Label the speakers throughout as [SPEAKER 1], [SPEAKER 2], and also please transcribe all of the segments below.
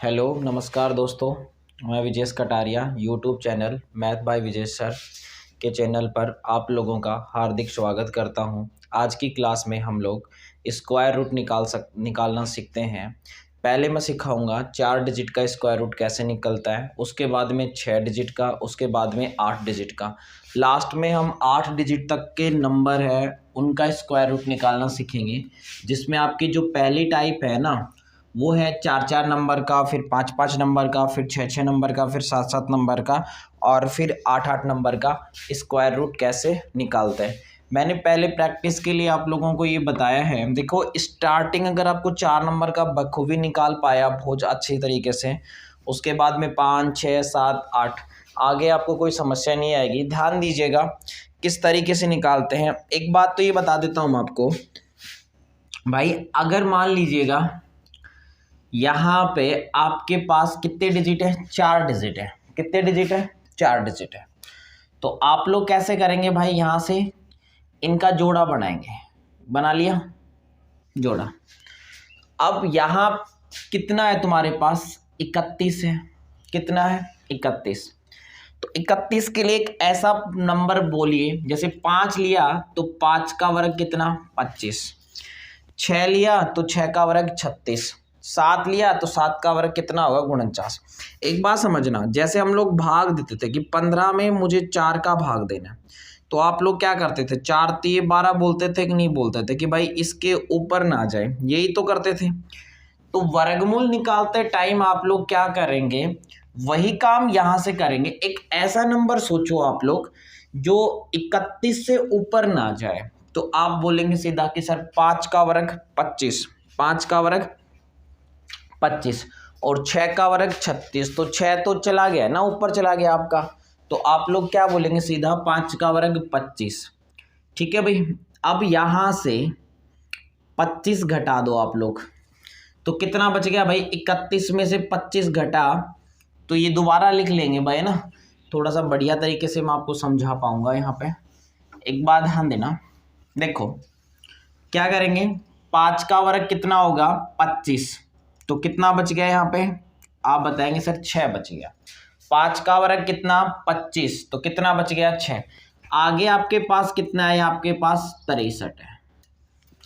[SPEAKER 1] Hello नमस्कार दोस्तों। मैं Vijesh Kataria YouTube channel math bye Vijesh sir के चैनल पर आप लोगों का हार्दिक स्वागत करता हूं। आज की क्लास में हम लोग स्क्वायर रूट निकालना सीखते हैं। पहले मैं सिखाऊंगा 4 डिजिट का स्क्वायर रूट कैसे निकलता है, उसके बाद में 6 डिजिट का, उसके बाद में 8 डिजिट का, लास्ट में हम 8 डिजिट तक के नंबर है उनका स्क्वायर रूट निकालना सीखेंगे। जिसमें आपकी जो पहली टाइप है ना वो है 4-4 नंबर का, फिर 5-5 नंबर का, फिर 6-6 नंबर का, फिर 7-7 नंबर का और फिर 8-8 नंबर का स्क्वायर रूट कैसे निकालते हैं। मैंने पहले प्रैक्टिस के लिए आप लोगों को ये बताया है। देखो स्टार्टिंग अगर आपको 4 नंबर का बखूबी निकाल पाया बहुत अच्छी तरीके से, उसके बाद में 5, 6, 7, 8 आगे आपको कोई समस्या नहीं आएगी। ध्यान दीजिएगा किस तरीके से निकालते हैं। एक बात तो ये बता देता हूँ मैं आपको भाई, अगर मान लीजिएगा यहाँ पे आपके पास कितने डिजिट है, 4 डिजिट है। कितने डिजिट है, 4 डिजिट है। तो आप लोग कैसे करेंगे भाई, यहाँ से इनका जोड़ा बनाएंगे। बना लिया जोड़ा। अब यहाँ कितना है तुम्हारे पास, 31 है। कितना है, 31। तो 31 के लिए एक ऐसा नंबर बोलिए, जैसे 5 लिया तो 5 का वर्ग कितना, 25। 6 लिया तो 6 का वर्ग 36। 7 लिया तो 7 का वर्ग कितना होगा, 49। एक बात समझना, जैसे हम लोग भाग देते थे कि 15 में मुझे 4 का भाग देना है, तो आप लोग क्या करते थे, 4 तिये 12 बोलते थे कि नहीं बोलते थे कि भाई इसके ऊपर ना जाए, यही तो करते थे। तो वर्गमूल निकालते टाइम आप लोग क्या करेंगे, वही काम यहाँ से करेंगे। एक ऐसा नंबर सोचो आप लोग जो 31 से ऊपर ना जाए। तो आप बोलेंगे सीधा कि सर 5 का वर्ग 25, 5 का वर्ग 25 और 6 का वर्ग 36। तो 6 तो चला गया ना, ऊपर चला गया आपका। तो आप लोग क्या बोलेंगे सीधा, 5 का वर्ग 25। ठीक है भाई। अब यहाँ से 25 घटा दो आप लोग, तो कितना बच गया भाई, 31 में से 25 घटा, तो ये दोबारा लिख लेंगे भाई ना, थोड़ा सा बढ़िया तरीके से मैं आपको समझा पाऊंगा। यहाँ पे एक बात ध्यान देना, देखो क्या करेंगे, 5 का वर्ग कितना होगा, 25। तो कितना बच गया यहाँ पे, आप बताएंगे सर 6 बच गया। 5 का वर्ग कितना, 25, तो कितना बच गया, 6। आगे आपके पास कितना है, आपके पास 63 है।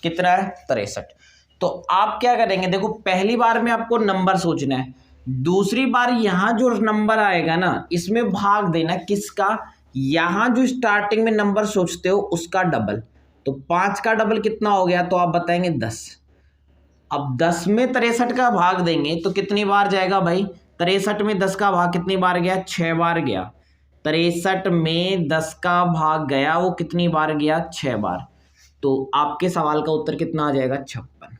[SPEAKER 1] कितना है, 63। तो आप क्या करेंगे, देखो पहली बार में आपको नंबर सोचना है, दूसरी बार यहाँ जो नंबर आएगा ना इसमें भाग देना किसका, यहाँ जो स्टार्टिंग में नंबर सोचते हो उसका डबल। तो 5 का डबल कितना हो गया, तो आप बताएंगे 10। अब 10 में 63 का भाग देंगे तो कितनी बार जाएगा भाई, 63 में 10 का भाग कितनी बार गया, 6 बार गया। 63 में 10 का भाग गया, वो कितनी बार गया, 6 बार। तो आपके सवाल का उत्तर कितना आ जाएगा, 56।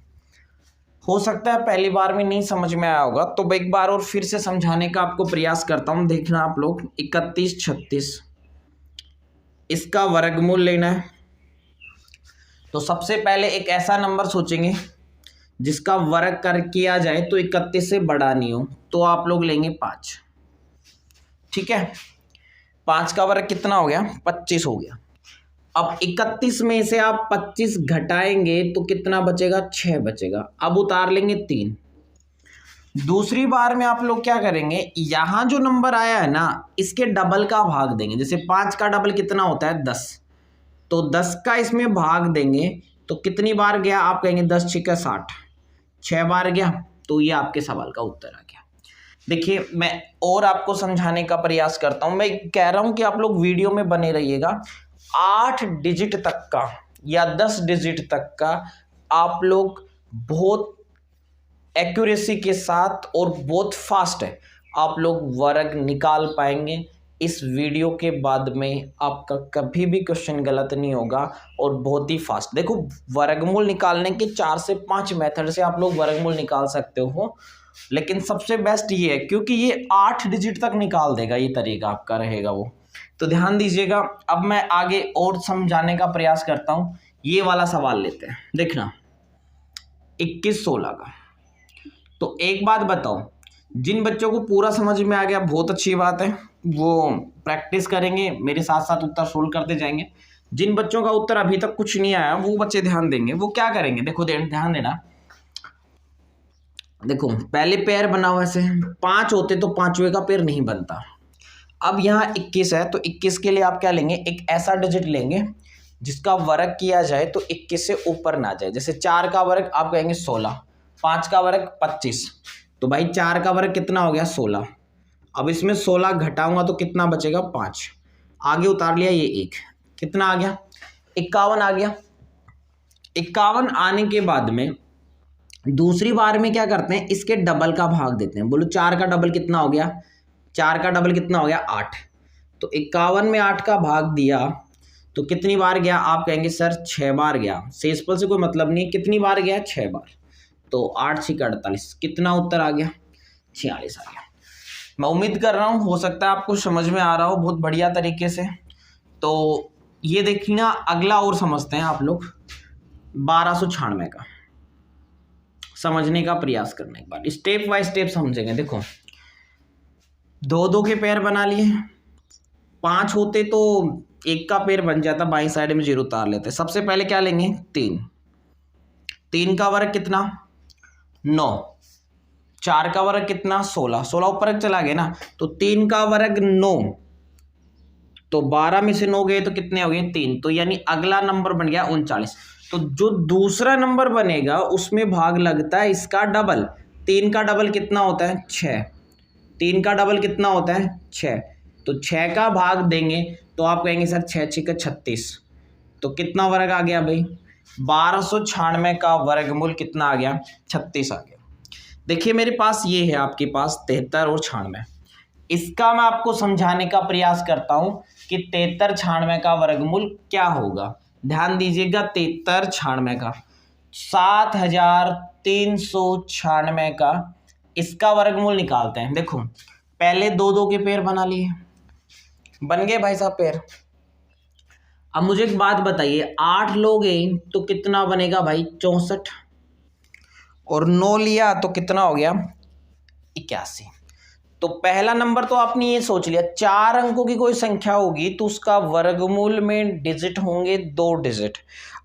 [SPEAKER 1] हो सकता है पहली बार में नहीं समझ में आया होगा, तो एक बार और फिर से समझाने का आपको प्रयास करता हूं। देखना आप लोग, 31, 36 इसका वर्गमूल लेना है। तो सबसे पहले एक ऐसा नंबर सोचेंगे जिसका वर्ग कर किया जाए तो 31 से बड़ा नहीं हो, तो आप लोग लेंगे 5। ठीक है, 5 का वर्ग कितना हो गया, 25 हो गया। अब 31 में से आप 25 घटाएंगे तो कितना बचेगा, 6 बचेगा। अब उतार लेंगे 3। दूसरी बार में आप लोग क्या करेंगे, यहां जो नंबर आया है ना इसके डबल का भाग देंगे। जैसे 5 का डबल कितना होता है, 10। तो 10 का इसमें भाग देंगे तो कितनी बार गया, आप कहेंगे 10 6 60, 6 बार गया। तो ये आपके सवाल का उत्तर आ गया। देखिए मैं और आपको समझाने का प्रयास करता हूं। मैं कह रहा हूं कि आप लोग वीडियो में बने रहिएगा। 8 डिजिट तक का या 10 डिजिट तक का आप लोग बहुत एक्यूरेसी के साथ और बहुत फास्ट है आप लोग वर्ग निकाल पाएंगे। इस वीडियो के बाद में आपका कभी भी क्वेश्चन गलत नहीं होगा और बहुत ही फास्ट। देखो वर्गमूल निकालने के 4 से 5 मेथड से आप लोग वर्गमूल निकाल सकते हो, लेकिन सबसे बेस्ट ये है क्योंकि ये 8 डिजिट तक निकाल देगा, ये तरीका आपका रहेगा वो। तो ध्यान दीजिएगा। अब मैं आगे और समझाने का प्रयास करता हूं। ये वाला सवाल लेते हैं, देखना 21 16 का। तो एक बात बताओ, जिन बच्चों को पूरा समझ में आ गया बहुत अच्छी बात है, वो प्रैक्टिस करेंगे, मेरे साथ साथ उत्तर सोल्व करते जाएंगे। जिन बच्चों का उत्तर अभी तक कुछ नहीं आया वो बच्चे ध्यान देंगे। वो क्या करेंगे, देखो ध्यान देना, देखो पहले पेयर बना हुआ ऐसे 5 होते तो पांचवे का पेयर नहीं बनता। अब यहाँ 21 है तो 21 के लिए आप क्या लेंगे, एक ऐसा डिजिट लेंगे जिसका वर्ग किया जाए तो 21 से ऊपर ना जाए। जैसे 4 का वर्ग आप कहेंगे 16, 5 का वर्ग 25, तो भाई 4 का वर्ग कितना हो गया 16। अब इसमें 16 घटाऊंगा तो कितना बचेगा 5, आगे उतार लिया ये 1, कितना आ गया 51 आ गया। 51 आने के बाद में दूसरी बार में क्या करते हैं, इसके डबल का भाग देते हैं। बोलो 4 का डबल कितना हो गया, 4 का डबल कितना हो गया 8, तो 51 में 8 का भाग दिया तो कितनी बार गया, आप कहेंगे सर 6 बार गया। शेषफल से कोई मतलब नहीं, कितनी बार गया 6 बार, तो 8 6 48, कितना उत्तर आ गया 46 आ गया। मैं उम्मीद कर रहा हूँ हो सकता है आपको समझ में आ रहा हो बहुत बढ़िया तरीके से। तो ये देखिए ना, अगला और समझते हैं आप लोग 1296 का, समझने का प्रयास करने के बाद स्टेप बाय स्टेप समझेंगे। देखो 2 के पेयर बना लिए, 5 होते तो 1 का पेयर बन जाता, बाई साइड में 0 उतार लेते। सबसे पहले क्या लेंगे 3, 3 का वर्ग कितना 9, 4 का वर्ग कितना 16, 16 ऊपर चला गया ना, तो 3 का वर्ग 9, तो 12 में से 9 गए तो कितने हो गए 3, तो यानी अगला नंबर बन गया 39। तो जो दूसरा नंबर बनेगा उसमें भाग लगता है इसका डबल। 3 का डबल कितना होता है 6, 3 का डबल कितना होता है 6, तो 6 का भाग देंगे तो आप कहेंगे सर 6 6 36, तो कितना वर्ग आ गया भाई 1296 का वर्गमूल कितना आ गया 36 आ गया। देखिए मेरे पास ये है, आपके पास 73 और 96, इसका मैं आपको समझाने का प्रयास करता हूं कि 73 96 का वर्गमूल क्या होगा। ध्यान दीजिएगा 73 96 का 7396 का इसका वर्गमूल निकालते हैं। देखो पहले 2 के पेयर बना लिए, बन गए भाई साहब पेयर। अब मुझे एक बात बताइए, 8 लोगे तो कितना बनेगा भाई 64, और 9 लिया तो कितना हो गया 81। तो पहला नंबर तो आपने ये सोच लिया, 4 अंकों की कोई संख्या होगी तो उसका वर्गमूल में डिजिट होंगे 2 डिजिट।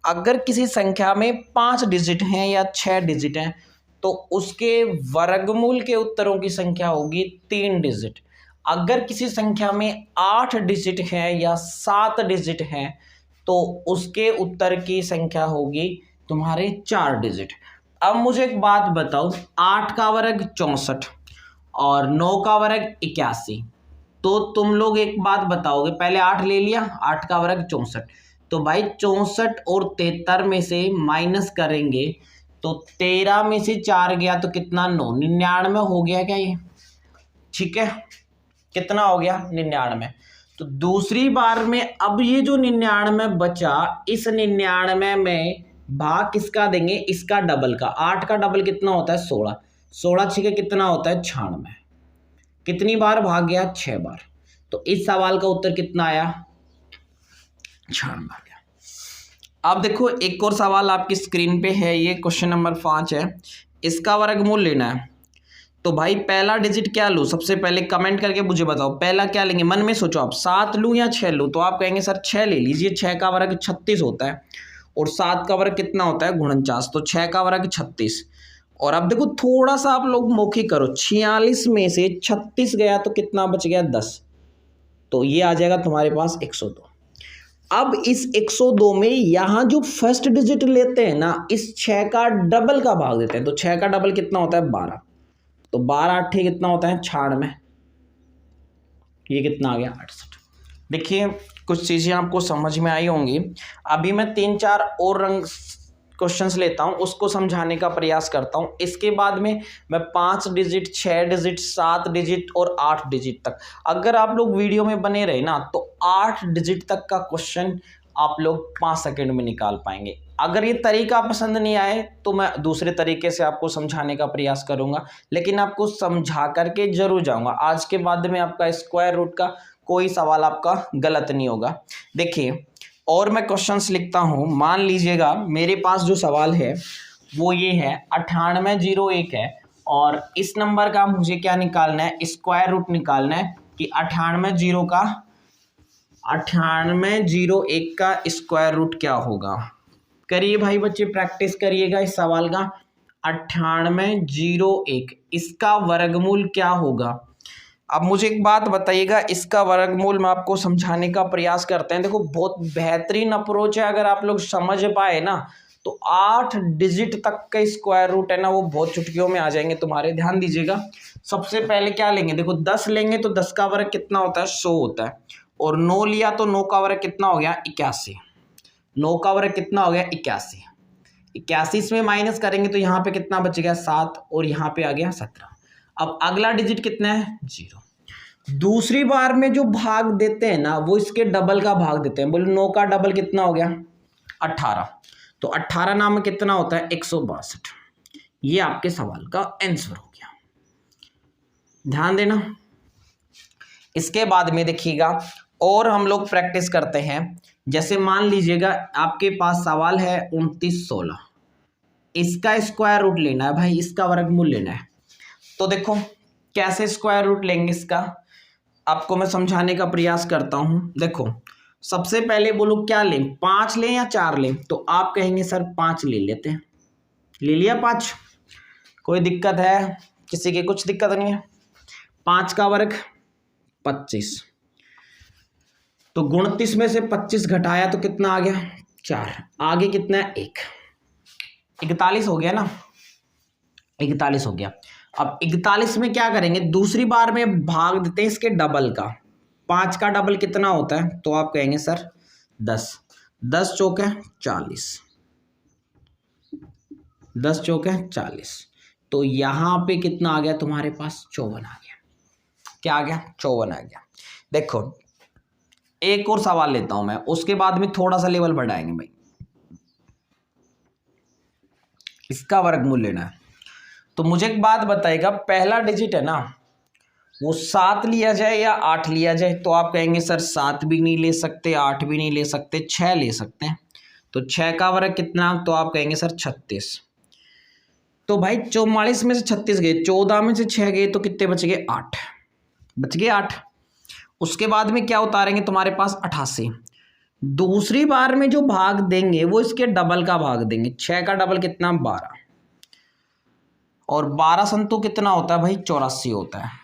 [SPEAKER 1] अगर किसी संख्या में 5 डिजिट हैं या 6 डिजिट हैं तो उसके वर्गमूल के उत्तरों की संख्या होगी 3 डिजिट। अगर किसी संख्या में 8 डिजिट है या 7 डिजिट हैं तो उसके उत्तर की संख्या होगी तुम्हारे 4 डिजिट। अब मुझे एक बात बताओ, 8 का वर्ग 64 और 9 का वर्ग 81, तो तुम लोग एक बात बताओगे, पहले 8 ले लिया, 8 का वर्ग 64, तो भाई 64 और 73 में से माइनस करेंगे तो 13 में से 4 गया तो कितना 9, 99 हो गया क्या ये, ठीक है, कितना हो गया 99। तो दूसरी बार में अब ये जो 99 बचा, इस 99 में भाग किसका देंगे, इसका डबल का। 8 का डबल कितना होता है 16, 16 6 कितना होता है 96, कितनी बार भाग गया 6 बार। तो इस सवाल का उत्तर कितना आया 96 आ गया। अब देखो एक और सवाल आपकी स्क्रीन पे है, ये क्वेश्चन नंबर 5 है, इसका वर्गमूल लेना है। तो भाई पहला डिजिट क्या लूँ, सबसे पहले कमेंट करके मुझे बताओ पहला क्या लेंगे, मन में सोचो आप 7 लूँ या 6 लूँ, तो आप कहेंगे सर 6 ले लीजिए, 6 का वर्ग 36 होता है और 7 का वर्ग कितना होता है 49, तो 6 का वर्ग 36। और अब देखो थोड़ा सा आप लोग मौखिक करो, 46 में से 36 गया तो कितना बच गया 10, तो ये आ जाएगा तुम्हारे पास 102। अब इस 102 में यहाँ जो फर्स्ट डिजिट लेते हैं ना, इस 6 का डबल का भाग देते हैं, तो 6 का डबल कितना होता है 12, तो 12 8 कितना होता है 96, ये कितना आ गया 68। देखिए कुछ चीज़ें आपको समझ में आई होंगी। अभी मैं 3 4 और रंग क्वेश्चंस लेता हूं, उसको समझाने का प्रयास करता हूं। इसके बाद में मैं 5 डिजिट 6 डिजिट 7 डिजिट और 8 डिजिट तक, अगर आप लोग वीडियो में बने रहे ना तो 8 डिजिट तक का क्वेश्चन आप लोग 5 सेकंड में निकाल पाएंगे। अगर ये तरीका पसंद नहीं आए तो मैं दूसरे तरीके से आपको समझाने का प्रयास करूंगा, लेकिन आपको समझा करके जरूर जाऊंगा। आज के बाद में आपका स्क्वायर रूट का कोई सवाल आपका गलत नहीं होगा। देखिए और मैं क्वेश्चंस लिखता हूं, मान लीजिएगा मेरे पास जो सवाल है वो ये है 9801 है, और इस नंबर का मुझे क्या निकालना है, स्क्वायर रूट निकालना है कि 9801 का स्क्वायर रूट क्या होगा। करिए भाई बच्चे, प्रैक्टिस करिएगा इस सवाल का। 9801, इसका वर्गमूल क्या होगा? अब मुझे एक बात बताइएगा, इसका वर्गमूल मैं आपको समझाने का प्रयास करते हैं। देखो बहुत बेहतरीन अप्रोच है, अगर आप लोग समझ पाए ना तो 8 डिजिट तक का स्क्वायर रूट है ना वो बहुत चुटकियों में आ जाएंगे तुम्हारे। ध्यान दीजिएगा, सबसे पहले क्या लेंगे, देखो 10 लेंगे तो 10 का वर्ग कितना होता है, 100 होता है। और 9 लिया तो 9 का वर्ग कितना हो गया, 81। 9 का वर्ग कितना हो गया, 81। 81 इसमें माइनस करेंगे तो यहाँ पे कितना बच गया, 7, और यहाँ पे आ गया 17। अब अगला डिजिट कितना है, 0। दूसरी बार में जो भाग देते हैं ना वो इसके डबल का भाग देते हैं। बोले 9 का डबल कितना हो गया, 18। तो 18 नाम में कितना होता है, 162। ये आपके सवाल का आंसर हो गया। ध्यान देना। इसके बाद में देखिएगा और हम लोग प्रैक्टिस करते हैं। जैसे मान लीजिएगा आपके पास सवाल है 2916, इसका स्क्वायर रूट लेना है भाई, इसका वर्गमूल लेना है। तो देखो कैसे स्क्वायर रूट लेंगे इसका, आपको मैं समझाने का प्रयास करता हूं। देखो सबसे पहले बोलो क्या लें, 5 लें या 4 लें? तो आप कहेंगे सर 5 ले लेते हैं। ले लिया 5, कोई दिक्कत है किसी की? कुछ दिक्कत नहीं है। 5 का वर्ग 25, तो 29 में से 25 घटाया तो कितना आ गया, 4। आगे कितना है, 1। 41 हो गया ना, 41 हो गया। अब 41 में क्या करेंगे, दूसरी बार में भाग देते हैं इसके डबल का। 5 का डबल कितना होता है, तो आप कहेंगे सर 10। 10 चौक है 40, 10 चौक है 40। तो यहां पे कितना आ गया तुम्हारे पास, 54 आ गया। क्या आ गया, 54 आ गया। देखो एक और सवाल लेता हूं मैं, उसके बाद में थोड़ा सा लेवल बढ़ाएंगे भाई। इसका वर्गमूल लेना है। तो मुझे एक बात बताइएगा, पहला डिजिट है ना वो 7 लिया जाए या 8 लिया जाए? तो आप कहेंगे सर 7 भी नहीं ले सकते, 8 भी नहीं ले सकते, 6 ले सकते हैं। तो 6 का वर्ग कितना, तो आप कहेंगे सर 36। तो भाई 44 में से 36 गए, 14 में से 6 गए तो कितने बच गए, 8 बच गए, 8। उसके बाद में क्या उतारेंगे तुम्हारे पास, 88। दूसरी बार में जो भाग देंगे वो इसके डबल का भाग देंगे। 6 का डबल कितना, 12। और 12 संतु कितना होता है भाई, 84 होता है।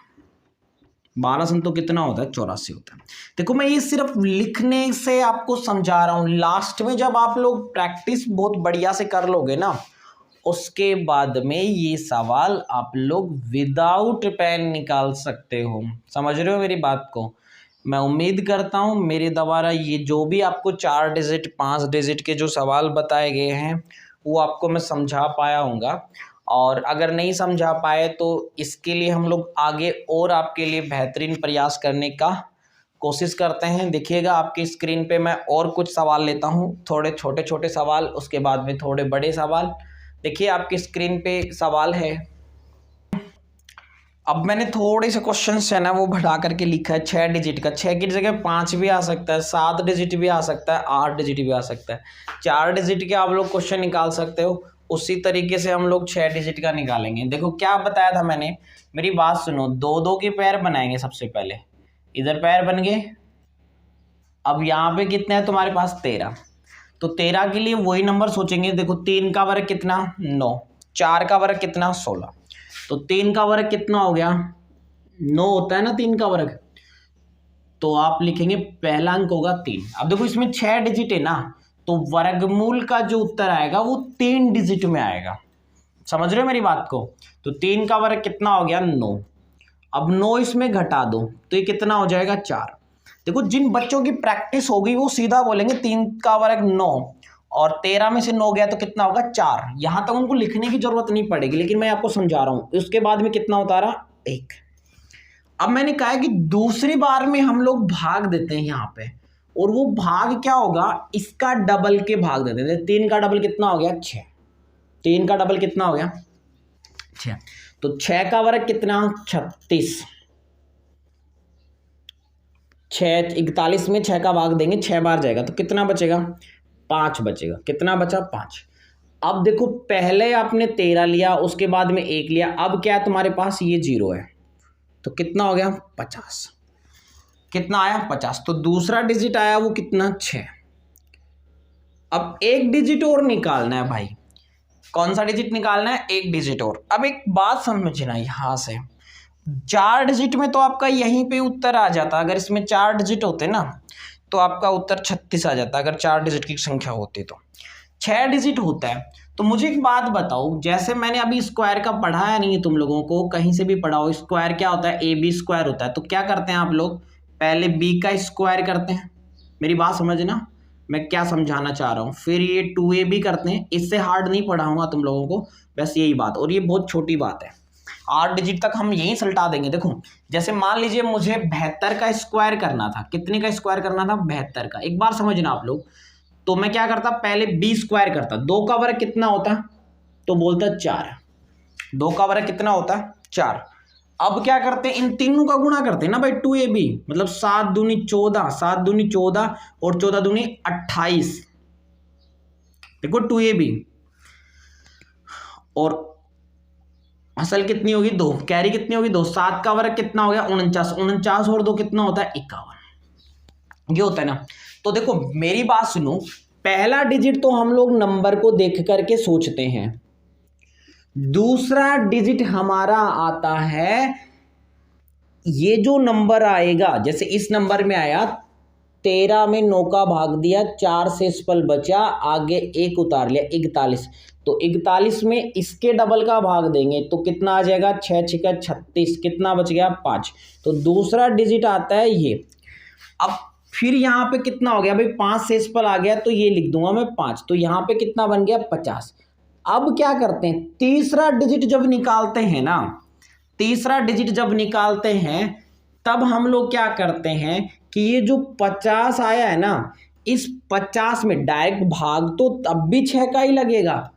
[SPEAKER 1] 12 संतु कितना होता है, 84 होता है। देखो मैं ये सिर्फ लिखने से आपको समझा रहा हूं, लास्ट में जब आप लोग प्रैक्टिस बहुत बढ़िया से कर लोगे ना उसके बाद में ये सवाल आप लोग विदाउट पेन निकाल सकते हो। समझ रहे हो मेरी बात को? मैं उम्मीद करता हूं मेरे द्वारा ये जो भी आपको 4 डिजिट 5 डिजिट के जो सवाल बताए गए हैं वो आपको मैं समझा पाया हूँगा। और अगर नहीं समझा पाए तो इसके लिए हम लोग आगे और आपके लिए बेहतरीन प्रयास करने का कोशिश करते हैं। देखिएगा आपकी स्क्रीन पे मैं और कुछ सवाल लेता हूं, थोड़े छोटे छोटे सवाल, उसके बाद में थोड़े बड़े सवाल। देखिए आपकी स्क्रीन पे सवाल है। अब मैंने थोड़े से क्वेश्चंस है ना वो बढ़ा करके लिखा है 6 डिजिट का। 6 की जगह 5 भी आ सकता है, 7 डिजिट भी आ सकता है, 8 डिजिट भी आ सकता है। 4 डिजिट के आप लोग क्वेश्चन निकाल सकते हो, उसी तरीके से हम लोग 6 डिजिट का निकालेंगे। देखो क्या बताया था मैंने, मेरी बात सुनो। 2-2 के पैर बनाएंगे। सबसे पहले इधर पैर बन गए। अब यहाँ पे कितने हैं तुम्हारे पास, 13। तो 13 के लिए वही नंबर सोचेंगे। देखो 3 का वर्ग कितना, 9। 4 का वर्ग कितना, 16। तो 3 का वर्ग कितना हो गया, 9 होता है ना 3 का वर्ग। तो आप लिखेंगे पहला अंक होगा 3। अब देखो इसमें 6 डिजिट है ना, तो वर्गमूल का जो उत्तर आएगा वो 3 डिजिट में आएगा। समझ रहे हो मेरी बात को? तो 3 का वर्ग कितना हो गया, 9। अब 9 इसमें घटा दो तो ये कितना हो जाएगा, 4। देखो जिन बच्चों की प्रैक्टिस होगी वो सीधा बोलेंगे 3 का वर्ग 9 और 13 में से 9 गया तो कितना होगा, 4। यहां तक उनको लिखने की जरूरत नहीं पड़ेगी, लेकिन मैं आपको समझा रहा हूं। उसके बाद में कितना उतारा, 1। अब मैंने कहा है कि दूसरी बार में हम लोग भाग देते हैं यहाँ पे, और वो भाग क्या होगा, इसका डबल के भाग देते हैं। 3 का डबल कितना हो गया, 6। 3 का डबल कितना हो गया, 6। तो 6 का वर्ग कितना, 36। 6 41 में 6 का भाग देंगे, 6 बार जाएगा तो कितना बचेगा, 5 बचेगा। कितना बचा, 5। अब देखो पहले आपने 13 लिया, उसके बाद में 1 लिया, अब क्या है तुम्हारे पास, ये 0 है, तो कितना हो गया, 50। कितना आया, 50। तो दूसरा डिजिट आया वो कितना, 6। अब एक डिजिट और निकालना है भाई। कौन सा डिजिट निकालना है? एक डिजिट और। अब एक बात समझना, यहाँ से 4 डिजिट में तो आपका यहीं पे उत्तर आ जाता। अगर इसमें 4 डिजिट होते ना तो आपका उत्तर 36 आ जाता, अगर 4 डिजिट की संख्या होती तो। 6 डिजिट होता है। तो मुझे एक बात बताओ, जैसे मैंने अभी स्क्वायर का पढ़ाया नहीं है तुम लोगों को, कहीं से भी पढ़ाओ, स्क्वायर क्या होता है? AB स्क्वायर होता है। तो क्या करते हैं आप लोग? पहले B का स्क्वायर करते हैं। मेरी बात समझना, मैं क्या समझाना चाह रहा हूँ। फिर ये 2AB करते हैं। इससे हार्ड नहीं पढ़ाऊंगा तुम लोगों को, बस यही बात। और ये बहुत छोटी बात है, 8 डिजिट तक हम यहीं सलटा देंगे। देखो, जैसे मान लीजिए मुझे 72 का स्क्वायर करना था। कितने का स्क्वायर करना था? 72 का। एक बार समझना आप लोग, तो मैं क्या करता? पहले B स्क्वायर करता। 2 का वर्ग कितना होता? तो बोलता 4। 2 का वर्ग कितना होता? 4। अब क्या करते? इन तीनों का गुणा करते ना भाई, 2AB, मतलब 7 दूनी 14, 7 दूनी 14 और 14 दूनी 28। देखो 2AB, और असल कितनी होगी? 2। कैरी कितनी होगी? 2। 7 का वर्ग कितना हो गया? 49। 49 और 2 कितना होता है? 51। ये होता है ना। तो देखो मेरी बात सुनो, पहला डिजिट तो हम लोग नंबर को देख करके सोचते हैं। दूसरा डिजिट हमारा आता है, ये जो नंबर आएगा, जैसे इस नंबर में आया 13 में 9 का भाग दिया, 4 शेषफल बचा, आगे 1 उतार लिया, 41। तो 41 में इसके डबल का भाग देंगे तो कितना आ जाएगा? 6 6 36। कितना बच गया? 5। तो दूसरा डिजिट आता है ये। अब फिर यहाँ पे कितना हो गया भाई? 5 शेषफल आ गया, तो ये लिख दूंगा मैं 5। तो यहाँ पे कितना बन गया? 50। अब क्या करते हैं? तीसरा डिजिट जब निकालते हैं ना, तीसरा डिजिट जब निकालते हैं तब हम लोग क्या करते हैं कि ये जो 50 आया है ना, इस 50 में डायरेक्ट भाग तो तब भी 6 का ही लगेगा,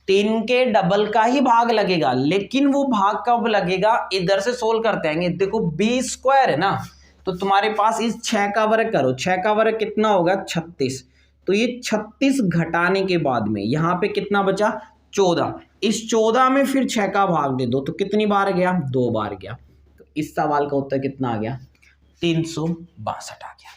[SPEAKER 1] 3 के डबल का ही भाग लगेगा। लेकिन वो भाग कब लगेगा? इधर से सोल्व करते आएंगे। देखो B स्क्वायर है ना, तो तुम्हारे पास इस 6 का वर्ग करो। 6 का वर्ग कितना होगा? 36। तो ये 36 घटाने के बाद में यहाँ पे कितना बचा? 14। इस 14 में फिर 6 का भाग दे दो, तो कितनी बार गया? 2 बार गया। तो इस सवाल का उत्तर कितना आ गया? 362 आ गया।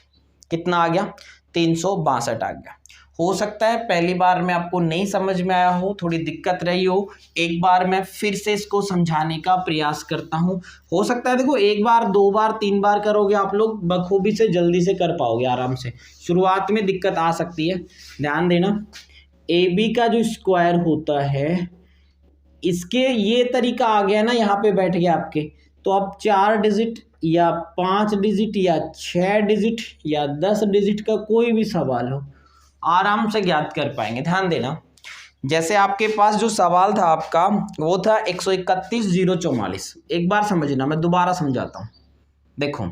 [SPEAKER 1] कितना आ गया? 362 आ गया। हो सकता है पहली बार में आपको नहीं समझ में आया हो, थोड़ी दिक्कत रही हो। एक बार मैं फिर से इसको समझाने का प्रयास करता हूं। हो सकता है देखो 1 बार 2 बार 3 बार करोगे आप लोग बखूबी से जल्दी से कर पाओगे आराम से। शुरुआत में दिक्कत आ सकती है, ध्यान देना। AB का जो स्क्वायर होता है, इसके ये तरीका आ गया ना, यहाँ पे बैठ गया आपके। तो आप 4 डिजिट या 5 डिजिट या 6 डिजिट या 10 डिजिट का कोई भी सवाल हो, आराम से ज्ञात कर पाएंगे। ध्यान देना, जैसे आपके पास जो सवाल था आपका, वो था 131,044। एक बार समझना, मैं दोबारा समझाता हूँ। देखो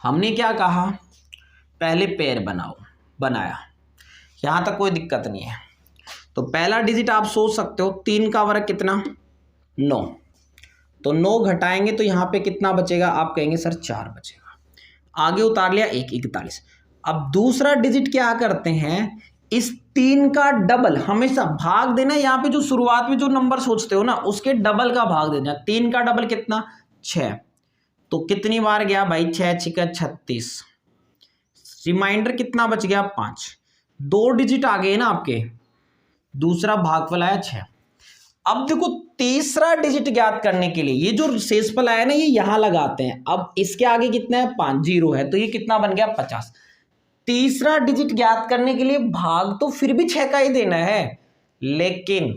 [SPEAKER 1] हमने क्या कहा? पहले पेयर बनाओ, बनाया, यहाँ तक कोई दिक्कत नहीं है। तो पहला डिजिट आप सोच सकते हो, 3 का वर्ग कितना? 9। तो 9 घटाएंगे तो यहाँ पे कितना बचेगा? आप कहेंगे सर 4 बचेगा। आगे उतार लिया 1, 41। अब दूसरा डिजिट क्या करते हैं? इस 3 का डबल, हमेशा भाग देना। यहाँ पे जो शुरुआत में जो नंबर सोचते हो ना, उसके डबल का भाग देना। 3 का डबल कितना? 6। तो कितनी बार गया भाई? 6 6 36। रिमाइंडर कितना बच गया? 5। 2 डिजिट आ गए ना आपके, दूसरा भागफल आया 6। अब देखो तीसरा डिजिट ज्ञात करने के लिए ये जो शेषफल आया ना, ये यहां लगाते हैं। अब इसके आगे कितना है? 5, 0 है, तो ये कितना बन गया? 50। तीसरा डिजिट ज्ञात करने के लिए भाग तो फिर भी 6 का ही देना है, लेकिन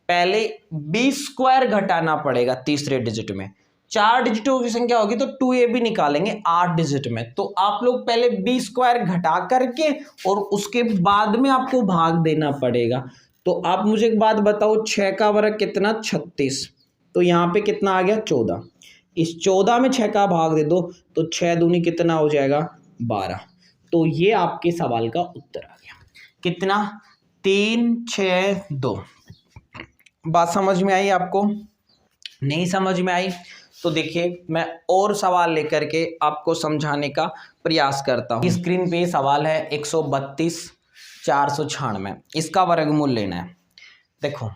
[SPEAKER 1] पहले B स्क्वायर घटाना पड़ेगा तीसरे डिजिट में। 4 डिजिटों की संख्या होगी तो 2AB निकालेंगे 8 डिजिट में। तो आप लोग पहले B स्क्वायर घटा करके और उसके बाद में आपको भाग देना पड़ेगा। तो आप मुझे एक बात बताओ, 6 का वर्ग कितना? 36। तो यहाँ पे कितना आ गया? 14। इस 14 में 6 का भाग दे दो तो 6 दूनी कितना हो जाएगा? 12। तो ये आपके सवाल का उत्तर आ गया। कितना? 3 6 2। बात समझ में आई आपको? नहीं समझ में आई तो देखिए मैं और सवाल लेकर के आपको समझाने का प्रयास करता हूँ। स्क्रीन पे सवाल है 132,496, इसका वर्गमूल लेना है। देखो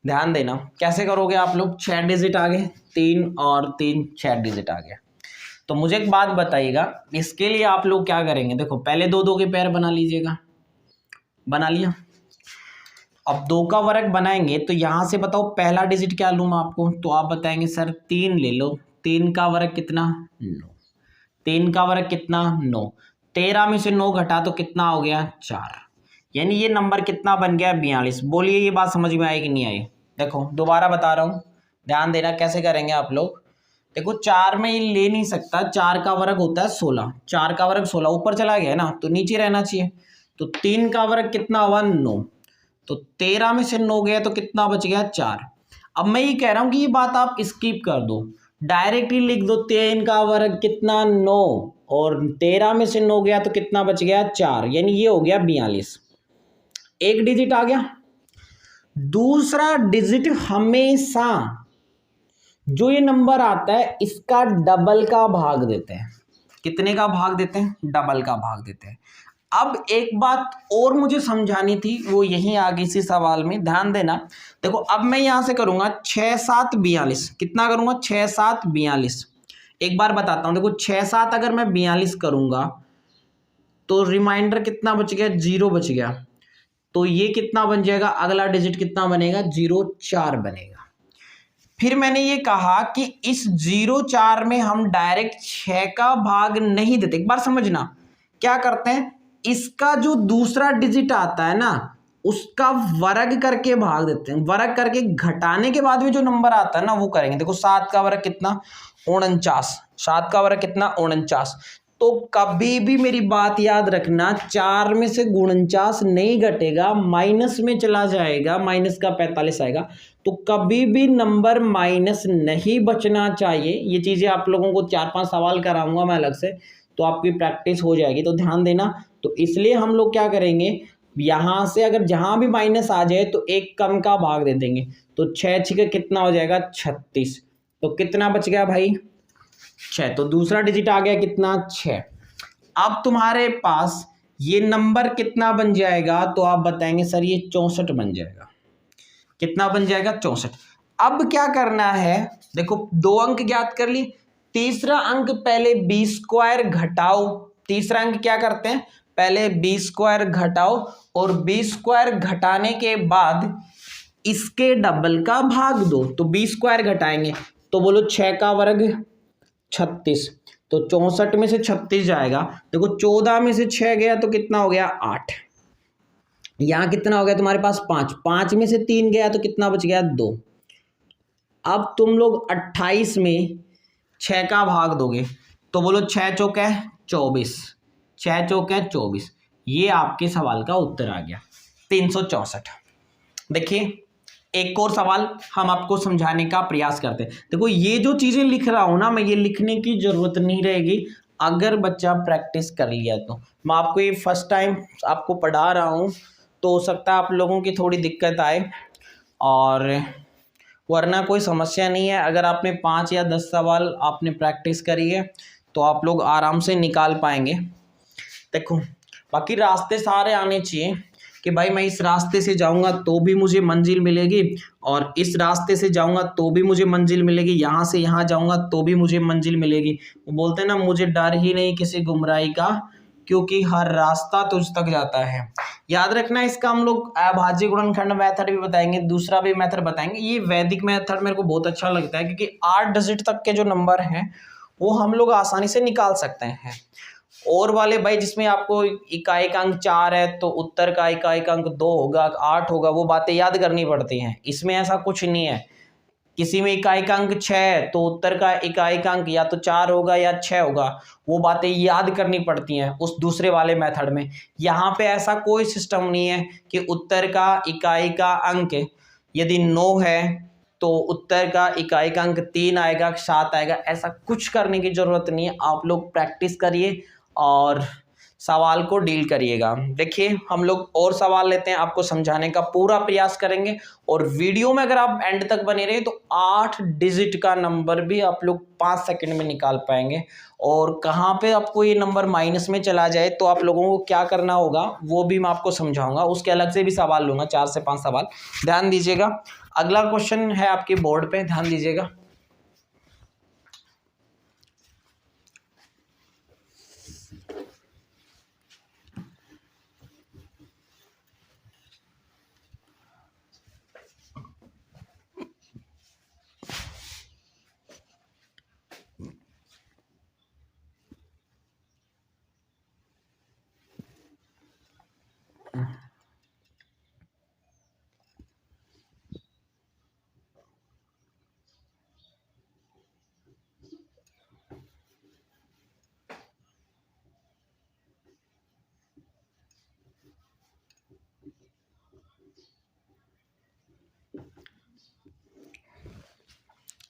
[SPEAKER 1] ध्यान देना, कैसे करोगे आप लोग? 6 डिजिट आ गए, 3 और 3 6 डिजिट आ गए। तो मुझे एक बात बताइएगा, इसके लिए आप लोग क्या करेंगे? देखो पहले 2 2 के पेयर बना लीजिएगा, बना लिया। अब 2 का वर्ग बनाएंगे तो यहां से बताओ पहला डिजिट क्या लूँ मैं आपको, तो आप बताएंगे सर 3 ले लो। 3 का वर्ग कितना, 9। 3 का वर्ग कितना, 9। 13 में से 9 घटा तो कितना हो गया, 4। यानी ये नंबर कितना बन गया, 42। बोलिए ये बात समझ में आई कि नहीं आई। देखो दोबारा बता रहा हूँ, ध्यान देना कैसे करेंगे आप लोग। देखो 4 में ये ले नहीं सकता, 4 का वर्ग होता है 16। 4 का वर्ग 16 ऊपर चला गया ना, तो नीचे रहना चाहिए। तो 3 का वर्ग कितना हुआ, 9। तो 13 में से 9 गया तो कितना बच गया, 4। अब मैं ये कह रहा हूं कि ये बात आप स्किप कर दो, डायरेक्टली लिख दो 3 का वर्ग कितना, 9। और 13 में से 9 गया तो कितना बच गया, 4। यानी ये हो गया 42। एक डिजिट आ गया। दूसरा डिजिट हमेशा जो ये नंबर आता है इसका डबल का भाग देते हैं। कितने का भाग देते हैं, डबल का भाग देते हैं। अब एक बात और मुझे समझानी थी, वो यहीं आ गई इसी सवाल में, ध्यान देना। देखो अब मैं यहां से करूंगा 6 7 42। कितना करूंगा, 6 7 42। एक बार बताता हूं, देखो 6 7 अगर मैं 42 करूंगा तो रिमाइंडर कितना बच गया, 0 बच गया। तो ये कितना बन जाएगा, अगला डिजिट कितना बनेगा, 0 4 बनेगा। फिर मैंने ये कहा कि इस 0 4 में हम डायरेक्ट 6 का भाग नहीं देते। एक बार समझना, क्या करते हैं, इसका जो दूसरा डिजिट आता है ना उसका वर्ग करके भाग देते हैं। वर्ग करके घटाने के बाद में जो नंबर आता है ना वो करेंगे। देखो 7 का वर्ग कितना, 49। 7 का वर्ग कितना, 49। तो कभी भी मेरी बात याद रखना, 4 में से 49 नहीं घटेगा, माइनस में चला जाएगा, माइनस का 45 आएगा। तो कभी भी नंबर माइनस नहीं बचना चाहिए। ये चीजें आप लोगों को 4-5 सवाल कराऊंगा मैं अलग से, तो आपकी प्रैक्टिस हो जाएगी, तो ध्यान देना। तो इसलिए हम लोग क्या करेंगे, यहां से अगर जहां भी माइनस आ जाए तो एक कम का भाग दे देंगे। तो 6 6 कितना हो जाएगा, 36। तो कितना बच गया भाई, 6। तो दूसरा डिजिट आ गया कितना, 6। अब तुम्हारे पास ये नंबर कितना बन जाएगा, तो आप बताएंगे सर ये 64 बन जाएगा। कितना बन जाएगा, 64। अब क्या करना है, देखो 2 अंक ज्ञात कर ली। तीसरा अंक पहले बी स्क्वायर घटाओ। तीसरा अंक क्या करते हैं, पहले बी स्क्वायर घटाओ, और बी स्क्वायर घटाने के बाद इसके डबल का भाग दो। तो बी स्क्वायर घटाएंगे तो बोलो 6 का वर्ग 36। तो 64 में से 36 जाएगा। देखो 14 में से 6 गया तो कितना हो गया, 8। यहां कितना हो गया तुम्हारे पास, 5। 5 में से 3 गया तो कितना बच गया, 2। अब तुम लोग 28 में 6 का भाग दोगे तो बोलो 6 चौके 24। 6 चौके 24। ये आपके सवाल का उत्तर आ गया, 364। देखिए एक और सवाल हम आपको समझाने का प्रयास करते हैं। देखो ये जो चीजें लिख रहा हूं ना मैं, ये लिखने की जरूरत नहीं रहेगी अगर बच्चा प्रैक्टिस कर लिया। तो मैं आपको ये फर्स्ट टाइम आपको पढ़ा रहा हूं, तो हो सकता है आप लोगों की थोड़ी दिक्कत आए, और वरना कोई समस्या नहीं है। अगर आपने 5 या 10 सवाल आपने प्रैक्टिस करी है तो आप लोग आराम से निकाल पाएंगे। देखो बाकी रास्ते सारे आने चाहिए कि भाई मैं इस रास्ते से जाऊंगा तो भी मुझे मंजिल मिलेगी, और इस रास्ते से जाऊंगा तो भी मुझे मंजिल मिलेगी, यहाँ से यहाँ जाऊंगा तो भी मुझे मंजिल मिलेगी। वो बोलते हैं ना, मुझे डर ही नहीं किसी गुमराही का, क्योंकि हर रास्ता तुझ तक जाता है। याद रखना, इसका हम लोग अभाज्य गुणनखंड मेथड भी बताएंगे, दूसरा भी मेथड बताएंगे। ये वैदिक मेथड मेरे को बहुत अच्छा लगता है, क्योंकि 8 डिजिट तक के जो नंबर हैं वो हम लोग आसानी से निकाल सकते हैं। और वाले भाई जिसमें आपको इकाई का अंक 4 है तो उत्तर का इकाई का अंक 2 होगा, 8 होगा, वो बातें याद करनी पड़ती हैं। इसमें ऐसा कुछ नहीं है। किसी में इकाई का अंक 6 है तो उत्तर का इकाई का अंक या तो 4 होगा या 6 होगा, वो बातें याद करनी पड़ती हैं उस दूसरे वाले मेथड में। यहाँ पे ऐसा कोई सिस्टम नहीं है कि उत्तर का इकाई का अंक यदि 9 है तो उत्तर का इकाई का अंक 3 आएगा, 7 आएगा। ऐसा कुछ करने की जरूरत नहीं है। आप लोग प्रैक्टिस करिए और सवाल को डील करिएगा। देखिए हम लोग और सवाल लेते हैं, आपको समझाने का पूरा प्रयास करेंगे। और वीडियो में अगर आप एंड तक बने रहे तो 8 डिजिट का नंबर भी आप लोग 5 सेकंड में निकाल पाएंगे। और कहाँ पे आपको ये नंबर माइनस में चला जाए तो आप लोगों को क्या करना होगा वो भी मैं आपको समझाऊंगा। उसके अलग से भी सवाल लूंगा, 4 से 5 सवाल। ध्यान दीजिएगा, अगला क्वेश्चन है आपके बोर्ड पे, ध्यान दीजिएगा।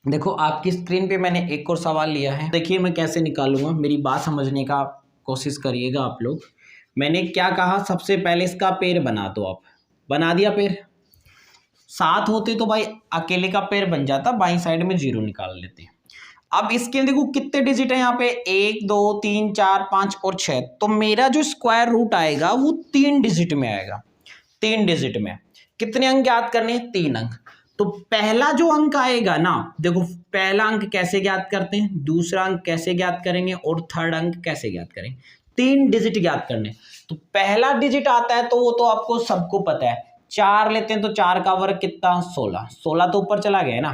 [SPEAKER 1] देखो आपकी स्क्रीन पे मैंने एक और सवाल लिया है, देखिए मैं कैसे निकालूंगा, मेरी बात समझने का कोशिश करिएगा आप लोग। मैंने क्या कहा, सबसे पहले इसका पेड़ बना दो। आप बना दिया पेड़, सात होते तो भाई अकेले का पेड़ बन जाता, बाई साइड में जीरो निकाल लेते। अब इसके देखो कितने डिजिट है यहाँ पे, 1 2 3 4 5 और 6। तो मेरा जो स्क्वायर रूट आएगा वो 3 डिजिट में आएगा। 3 डिजिट में कितने अंक ज्ञात करने हैं, 3 अंक। तो पहला जो अंक आएगा ना, देखो पहला अंक कैसे ज्ञात करते हैं, दूसरा अंक कैसे ज्ञात करेंगे और थर्ड अंक कैसे ज्ञात करेंगे। 3 डिजिट ज्ञात करने। तो पहला डिजिट आता है तो वो तो आपको सबको पता है, 4 लेते हैं तो 4 का वर्ग कितना, 16। 16 तो ऊपर चला गया ना।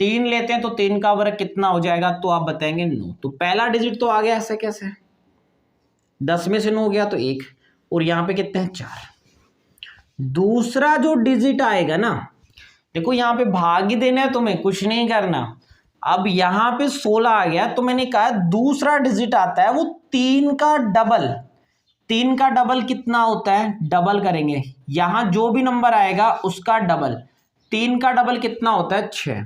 [SPEAKER 1] 3 लेते हैं तो 3 का वर्ग कितना हो जाएगा, तो आप बताएंगे 9। तो पहला डिजिट तो आ गया, ऐसे कैसे, 10 में से 9 गया तो 1, और यहाँ पे कितने हैं, 4। दूसरा जो डिजिट आएगा ना, देखो यहाँ पे भाग ही देना है तुम्हें, कुछ नहीं करना। अब यहाँ पे 16 आ गया, तो मैंने कहा दूसरा डिजिट आता है वो 3 का डबल। 3 का डबल कितना होता है, डबल करेंगे, यहां जो भी नंबर आएगा उसका डबल। 3 का डबल कितना होता है, 6।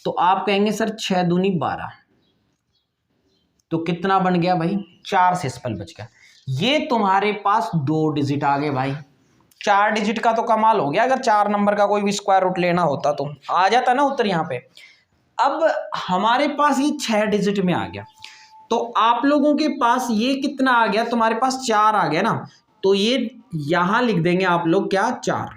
[SPEAKER 1] तो आप कहेंगे सर 6 दूनी 12, तो कितना बन गया भाई, 4 डेसिमल बच गया। ये तुम्हारे पास 2 डिजिट आ गए भाई। 4 डिजिट का तो कमाल हो गया, अगर 4 नंबर का कोई भी स्क्वायर रूट लेना होता तो आ जाता ना उत्तर यहाँ पे। अब हमारे पास ये 6 डिजिट में आ गया, तो आप लोगों के पास ये कितना आ गया, तुम्हारे पास 4 आ गया ना। तो ये यहां लिख देंगे आप लोग क्या, 4।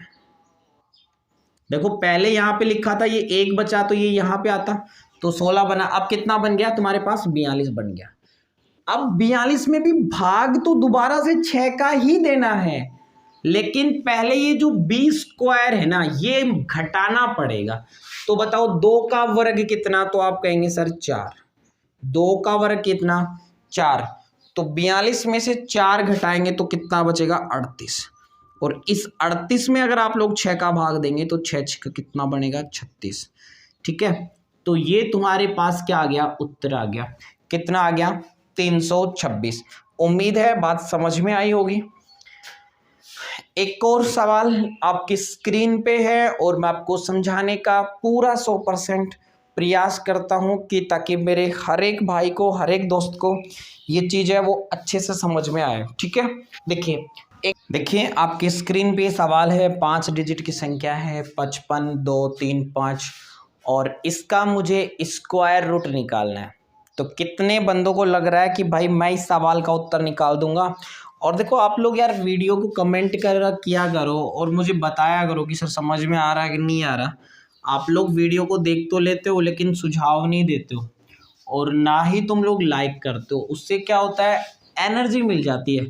[SPEAKER 1] देखो पहले यहां पे लिखा था, ये 1 बचा तो ये यहां पे आता, तो 16 बना। अब कितना बन गया तुम्हारे पास, 42 बन गया। अब 42 में भी भाग तो दोबारा से 6 का ही देना है, लेकिन पहले ये जो बी स्क्वायर है ना, ये घटाना पड़ेगा। तो बताओ 2 का वर्ग कितना, तो आप कहेंगे सर 4। 2 का वर्ग कितना, 4। तो 42 में से 4 घटाएंगे तो कितना बचेगा, 38। और इस 38 में अगर आप लोग 6 का भाग देंगे तो 6 का कितना बनेगा, 36। ठीक है, तो ये तुम्हारे पास क्या आ गया, उत्तर आ गया। कितना आ गया, 326। उम्मीद है बात समझ में आई होगी। एक और सवाल आपकी स्क्रीन पे है और मैं आपको समझाने का पूरा 100% प्रयास करता हूं कि ताकि मेरे हर एक भाई को, हर एक दोस्त को ये चीज़ है वो अच्छे से समझ में आए। ठीक है, देखिए आपकी स्क्रीन पे सवाल है, 5 डिजिट की संख्या है 55 2 3 5, और इसका मुझे स्क्वायर रूट निकालना है। तो कितने बंदों को लग रहा है कि भाई मैं इस सवाल का उत्तर निकाल दूंगा। और देखो आप लोग यार वीडियो को कमेंट किया करो और मुझे बताया करो कि सर समझ में आ रहा है कि नहीं आ रहा। आप लोग वीडियो को देख तो लेते हो लेकिन सुझाव नहीं देते हो, और ना ही तुम लोग लाइक करते हो। उससे क्या होता है, एनर्जी मिल जाती है।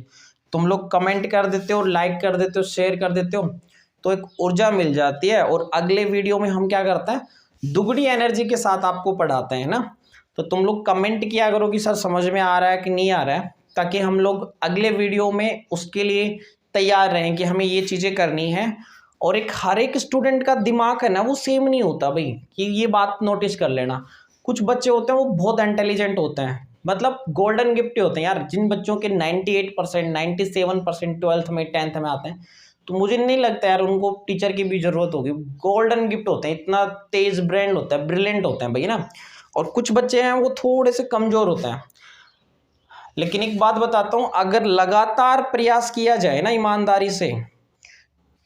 [SPEAKER 1] तुम लोग कमेंट कर देते हो, लाइक कर देते हो, शेयर कर देते हो, तो एक ऊर्जा मिल जाती है, और अगले वीडियो में हम क्या करते हैं, दुगनी एनर्जी के साथ आपको पढ़ाते हैं ना। तो तुम लोग कमेंट किया करो कि सर समझ में आ रहा है कि नहीं आ रहा है, ताकि हम लोग अगले वीडियो में उसके लिए तैयार रहें कि हमें ये चीज़ें करनी है। और एक हर एक स्टूडेंट का दिमाग है ना वो सेम नहीं होता भाई, कि ये बात नोटिस कर लेना। कुछ बच्चे होते हैं वो बहुत इंटेलिजेंट होते हैं, मतलब गोल्डन गिफ्ट होते हैं यार। जिन बच्चों के 98% 97% 12th में 10th में आते हैं, तो मुझे नहीं लगता यार उनको टीचर की भी जरूरत होगी। गोल्डन गिफ्ट होते हैं, इतना तेज ब्रेन होता है, ब्रिलियंट होते हैं भाई ना। और कुछ बच्चे हैं वो थोड़े से कमजोर होते हैं। लेकिन एक बात बताता हूँ, अगर लगातार प्रयास किया जाए ना ईमानदारी से,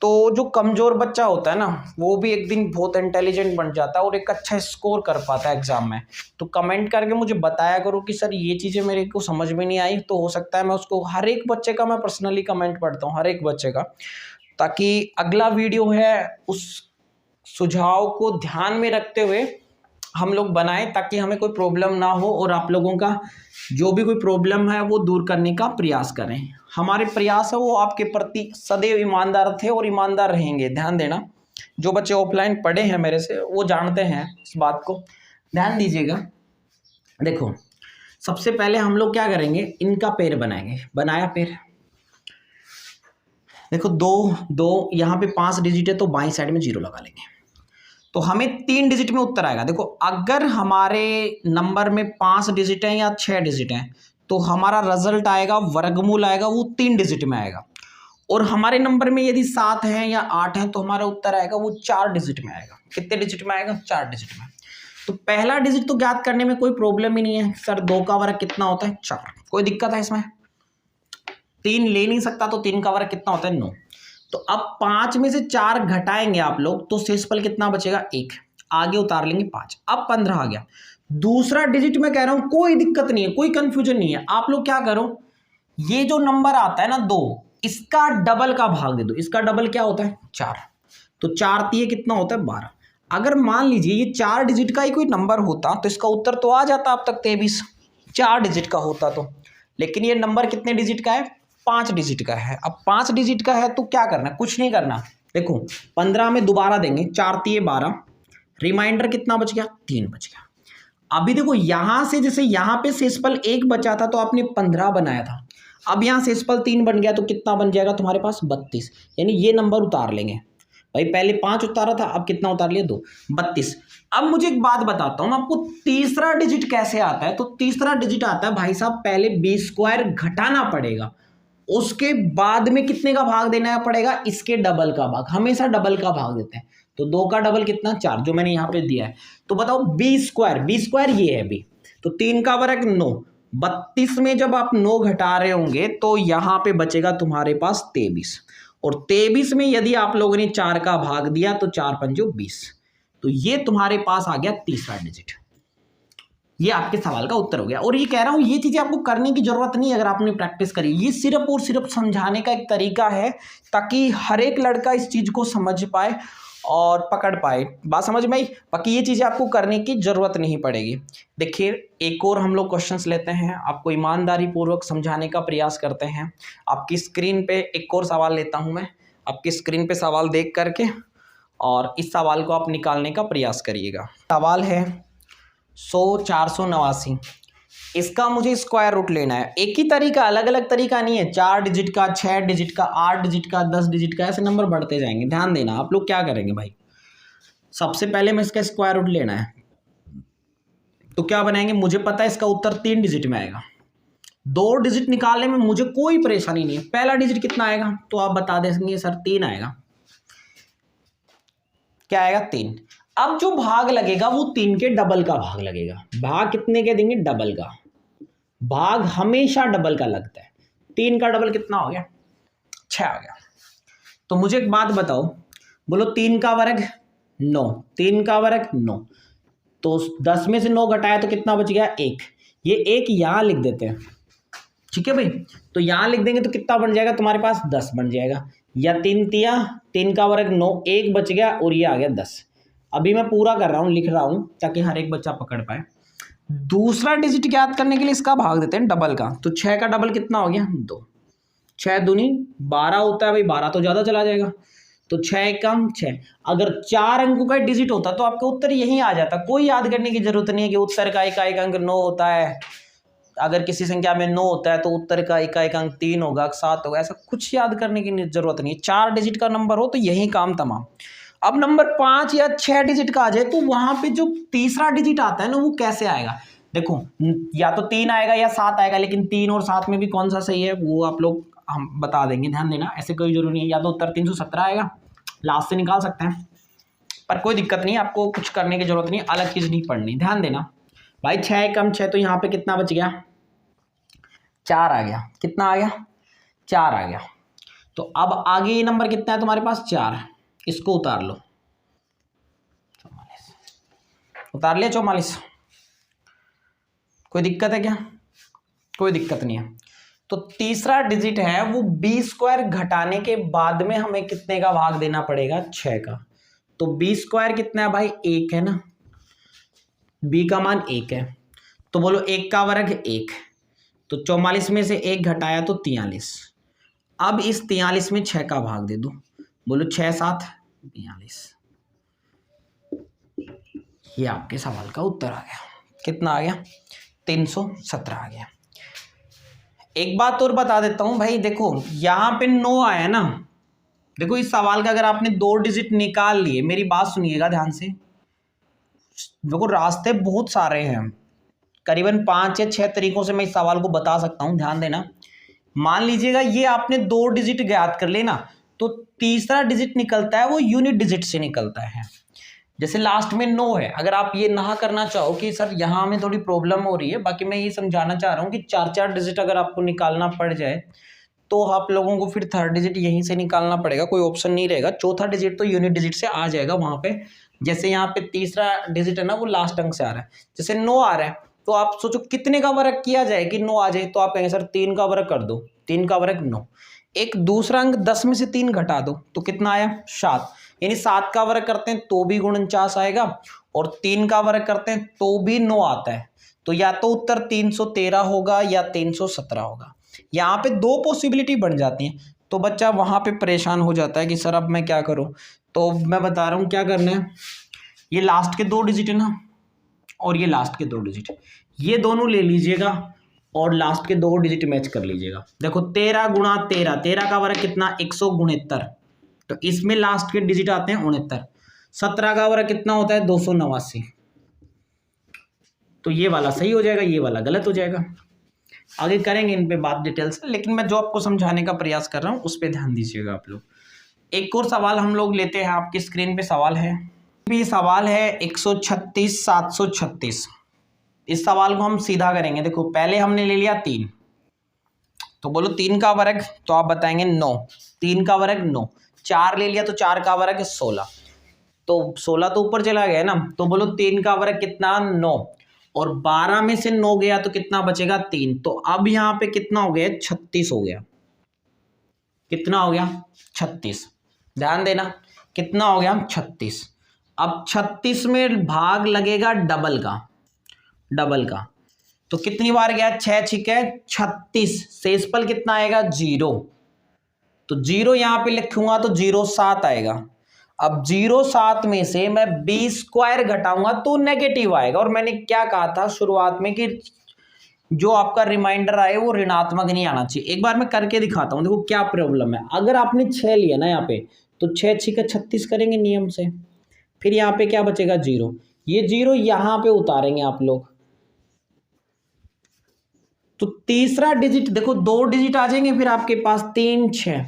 [SPEAKER 1] तो जो कमजोर बच्चा होता है ना वो भी एक दिन बहुत इंटेलिजेंट बन जाता है और एक अच्छा स्कोर कर पाता है एग्जाम में। तो कमेंट करके मुझे बताया करो कि सर ये चीज़ें मेरे को समझ में नहीं आई, तो हो सकता है मैं उसको, हर एक बच्चे का मैं पर्सनली कमेंट पढ़ता हूँ, हर एक बच्चे का, ताकि अगला वीडियो है उस सुझाव को ध्यान में रखते हुए हम लोग बनाएं, ताकि हमें कोई प्रॉब्लम ना हो और आप लोगों का जो भी कोई प्रॉब्लम है वो दूर करने का प्रयास करें। हमारे प्रयास है वो आपके प्रति सदैव ईमानदार थे और ईमानदार रहेंगे, ध्यान देना। जो बच्चे ऑफलाइन पढ़े हैं मेरे से वो जानते हैं इस बात को, ध्यान दीजिएगा। देखो सबसे पहले हम लोग क्या करेंगे, इनका पेड़ बनाएंगे। बनाया पेड़, देखो 2 यहाँ पे 5 डिजिट है तो बाईं साइड में 0 लगा लेंगे, तो हमें 3 डिजिट में उत्तर आएगा। देखो अगर हमारे नंबर में 5 डिजिट है या 6 डिजिट है, तो हमारा रिजल्ट आएगा, वर्गमूल आएगा वो 3 डिजिट में आएगा। और हमारे नंबर में यदि 7 है या 8 है तो हमारा उत्तर आएगा वो 4 डिजिट में आएगा। कितने डिजिट में आएगा, 4 डिजिट में। तो पहला डिजिट तो ज्ञात करने में कोई प्रॉब्लम ही नहीं है सर। 2 का वर्ग कितना होता है 4, कोई दिक्कत है इसमें? 3 ले नहीं सकता तो 3 का वर्ग कितना होता है 9। तो अब 5 में से 4 घटाएंगे आप लोग तो शेषफल कितना बचेगा 1, आगे उतार लेंगे 5, अब 15 आ गया। दूसरा डिजिट मैं कह रहा हूं कोई दिक्कत नहीं है, कोई कंफ्यूजन नहीं है। आप लोग क्या करो, ये जो नंबर आता है ना 2, इसका डबल का भाग दे दो। इसका डबल क्या होता है 4, तो 4 तिये कितना होता है 12। अगर मान लीजिए ये 4 डिजिट का ही कोई नंबर होता तो इसका उत्तर तो आ जाता अब तक 23, 4 डिजिट का होता तो। लेकिन ये नंबर कितने डिजिट का है 5 डिजिट का है। अब 5 डिजिट का है तो क्या करना है, कुछ नहीं करना। देखो 15 में दोबारा देंगे, 4 तिये 12, रिमाइंडर कितना बच गया 3 बच गया। अभी देखो यहां से जैसे यहां पे शेषफल 1 बचा था तो आपने 15 बनाया था, अब यहां शेषफल 3 बन गया तो कितना बन जाएगा तुम्हारे पास 32। यानी ये नंबर उतार लेंगे भाई, पहले 5 उतारा था अब कितना उतार लिया 2, 32। अब मुझे एक बात बताता हूं आपको, तीसरा डिजिट कैसे आता है। तो तीसरा डिजिट आता है भाई साहब, पहले b² घटाना पड़ेगा, उसके बाद में कितने का भाग देना पड़ेगा, इसके डबल का भाग। हमेशा डबल का भाग देते हैं। तो 2 का डबल कितना 4, जो मैंने यहां पे दिया है। तो बताओ b² ये है b, तो 3 का वर्ग 9, 32 में जब आप 9 घटा रहे होंगे तो यहां पे बचेगा तुम्हारे पास 23, और 23 में यदि आप लोगों ने 4 का भाग दिया तो 4 पंजो 20। तो ये तुम्हारे पास आ गया तीसरा डिजिट। ये आपके सवाल का उत्तर हो गया। और ये कह रहा हूं ये चीजें आपको करने की जरूरत नहीं अगर आपने प्रैक्टिस करी। ये सिर्फ और सिर्फ समझाने का एक तरीका है ताकि हर एक लड़का इस चीज को समझ पाए और पकड़ पाए। बात समझ में आई? बाकी ये चीजें आपको करने की जरूरत नहीं पड़ेगी। देखिए एक और हम लोग क्वेश्चंस लेते हैं, आपको ईमानदारी पूर्वक समझाने का प्रयास करते हैं। आपकी स्क्रीन पे एक और सवाल लेता हूं मैं, आपकी स्क्रीन पे सवाल देख करके और इस सवाल को आप निकालने का प्रयास करिएगा। सवाल है 100 489, इसका मुझे स्क्वायर रूट लेना है। एक ही तरीका, अलग अलग तरीका नहीं है। 4 डिजिट का, 6 डिजिट का, 8 डिजिट का, 10 डिजिट का, ऐसे नंबर बढ़ते जाएंगे। ध्यान देना आप लोग क्या करेंगे भाई, सबसे पहले मैं इसका स्क्वायर रूट लेना है। तो क्या बनाएंगे, मुझे पता है इसका उत्तर 3 डिजिट में आएगा। 2 डिजिट निकालने में मुझे कोई परेशानी नहीं है। पहला डिजिट कितना आएगा तो आप बता देंगे सर 3 आएगा। क्या आएगा 3। अब जो भाग लगेगा वो 3 के डबल का भाग लगेगा। भाग कितने के देंगे, डबल का। भाग हमेशा डबल का लगता है। 3 का डबल कितना हो गया 6 आ गया। तो मुझे एक बात बताओ, बोलो 3 का वर्ग 9, 3 का वर्ग 9, तो 10 में से 9 घटाया तो कितना बच गया 1। ये 1 यहां लिख देते हैं, ठीक है भाई। तो यहां लिख देंगे तो कितना बन जाएगा तुम्हारे पास 10 बन जाएगा, या 3 तिया 3 का वर्ग 9, 1 बच गया और ये आ गया 10। अभी मैं पूरा कर रहा हूं, लिख रहा हूं ताकि हर एक बच्चा पकड़ पाए। दूसरा डिजिट ज्ञात करने के लिए इसका भाग देते हैं डबल का। तो 6 का डबल कितना हो गया 2, 6 दूनी 12 होता है भाई, 12 तो ज्यादा चला जाएगा। तो 6 कम 6, अगर 4 अंकों का डिजिट होता तो आपका उत्तर यही आ जाता। कोई याद करने की जरूरत नहीं है कि उत्तर का एक अंक 9 होता है, अगर किसी संख्या में 9 होता है तो उत्तर का एक अंक 3 होगा, 7 होगा, ऐसा कुछ याद करने की जरूरत नहीं है। 4 डिजिट का नंबर हो तो यही काम तमाम। अब नंबर 5 या 6 डिजिट का आ जाए तो वहां पे जो तीसरा डिजिट आता है ना वो कैसे आएगा। देखो या तो 3 आएगा या 7 आएगा, लेकिन 3 और 7 में भी कौन सा सही है वो आप लोग हम बता देंगे। ध्यान देना, ऐसे कोई जरूरी नहीं है। या तो उत्तर 317 आएगा, लास्ट से निकाल सकते हैं, पर कोई दिक्कत नहीं, आपको कुछ करने की जरूरत नहीं, अलग चीज नहीं पढ़नी। ध्यान देना भाई, 6 कम 6 तो यहाँ पे कितना बच गया 4 आ गया। कितना आ गया 4 आ गया। तो अब आगे ये नंबर कितना है तुम्हारे पास 4, इसको उतार लो 44, उतार लिया 44। कोई दिक्कत है क्या, कोई दिक्कत नहीं है। तो तीसरा डिजिट है वो b² घटाने के बाद में हमें कितने का भाग देना पड़ेगा 6 का। तो b² कितना है भाई 1 है ना, b का मान 1 है। तो बोलो 1 का वर्ग 1, तो 44 में से 1 घटाया तो 43। अब इस 43 में 6 का भाग दे दो, बोलो 6 7 42। ये आपके सवाल का उत्तर आ गया। कितना आ गया 317 आ गया। एक बात और बता देता हूं भाई, देखो यहां पे 9 आया ना, देखो इस सवाल का अगर आपने 2 डिजिट निकाल लिए, मेरी बात सुनिएगा ध्यान से, देखो रास्ते बहुत सारे हैं, करीबन 5 या 6 तरीकों से मैं इस सवाल को बता सकता हूं। ध्यान देना, मान लीजिएगा ये आपने 2 डिजिट ज्ञात कर लेना, तो तीसरा डिजिट निकलता है वो यूनिट डिजिट से निकलता है। जैसे लास्ट में 9 है, अगर आप ये ना करना चाहो कि सर यहाँ हमें थोड़ी प्रॉब्लम हो रही है, बाकी मैं ये समझाना चाह रहा हूँ कि 4 डिजिट अगर आपको निकालना पड़ जाए तो आप लोगों को फिर थर्ड डिजिट यहीं से निकालना पड़ेगा, कोई ऑप्शन नहीं रहेगा। चौथा डिजिट तो यूनिट डिजिट से आ जाएगा वहाँ पे। जैसे यहाँ पे तीसरा डिजिट है ना, वो लास्ट अंक से आ रहा है। जैसे 9 आ रहा है तो आप सोचो कितने का वर्ग किया जाए कि 9 आ जाए, तो आप कहेंगे सर 3 का वर्ग कर दो, 3 का वर्ग 9। एक दूसरा अंक 10 में से 3 घटा दो तो कितना आया 7, यानी 7 का वर्ग करते हैं तो भी 49 आएगा, और 3 का वर्ग करते हैं तो भी 9 आता है। तो या तो उत्तर 313 होगा या 317 होगा। यहाँ पे 2 पॉसिबिलिटी बन जाती हैं, तो बच्चा वहाँ पे परेशान हो जाता है कि सर अब मैं क्या करूँ। तो मैं बता रहा हूँ क्या करना है। ये लास्ट के 2 डिजिट है ना, और ये लास्ट के 2 डिजिट, ये दोनों ले लीजिएगा और लास्ट के 2 डिजिट मैच कर लीजिएगा। देखो 13 गुणा 13, 13 का वर्ग कितना 169, तो इसमें लास्ट के डिजिट आते हैं 69। 17 का वर्ग कितना होता है 289, तो ये वाला सही हो जाएगा, ये वाला गलत हो जाएगा। आगे करेंगे इन पे बात डिटेल से, लेकिन मैं जो आपको समझाने का प्रयास कर रहा हूँ उस पर ध्यान दीजिएगा आप लोग। एक और सवाल हम लोग लेते हैं, आपकी स्क्रीन पे सवाल है, भी सवाल है 136 736। इस सवाल को हम सीधा करेंगे। देखो पहले हमने ले लिया 3, तो बोलो 3 का वर्ग, तो आप बताएंगे 9, 3 का वर्ग 9। 4 ले लिया तो 4 का वर्ग 16, तो 16 तो ऊपर चला गया ना, तो बोलो 3 का वर्ग कितना 9, और 12 में से 9 गया तो कितना बचेगा 3। तो अब यहाँ पे कितना हो गया 36 हो गया। कितना हो गया 36, ध्यान देना कितना हो गया 36। अब 36 में भाग लगेगा डबल का, डबल का, तो कितनी बार गया 6 छिके 36, शेषफल कितना आएगा 0, तो 0 यहां पे लिखूंगा तो 0,7 आएगा। अब 0,7 में से मैं b² घटाऊंगा तो नेगेटिव आएगा, और मैंने क्या कहा था शुरुआत में कि जो आपका रिमाइंडर आए वो ऋणात्मक नहीं आना चाहिए। एक बार मैं करके दिखाता हूं, देखो क्या प्रॉब्लम है। अगर आपने 6 लिया ना यहाँ पे, तो 6 छिके 36 करेंगे नियम से, फिर यहाँ पे क्या बचेगा 0, ये 0 यहां पे उतारेंगे आप लोग, तो तीसरा डिजिट देखो 2 डिजिट आ जाएंगे फिर आपके पास 3 6,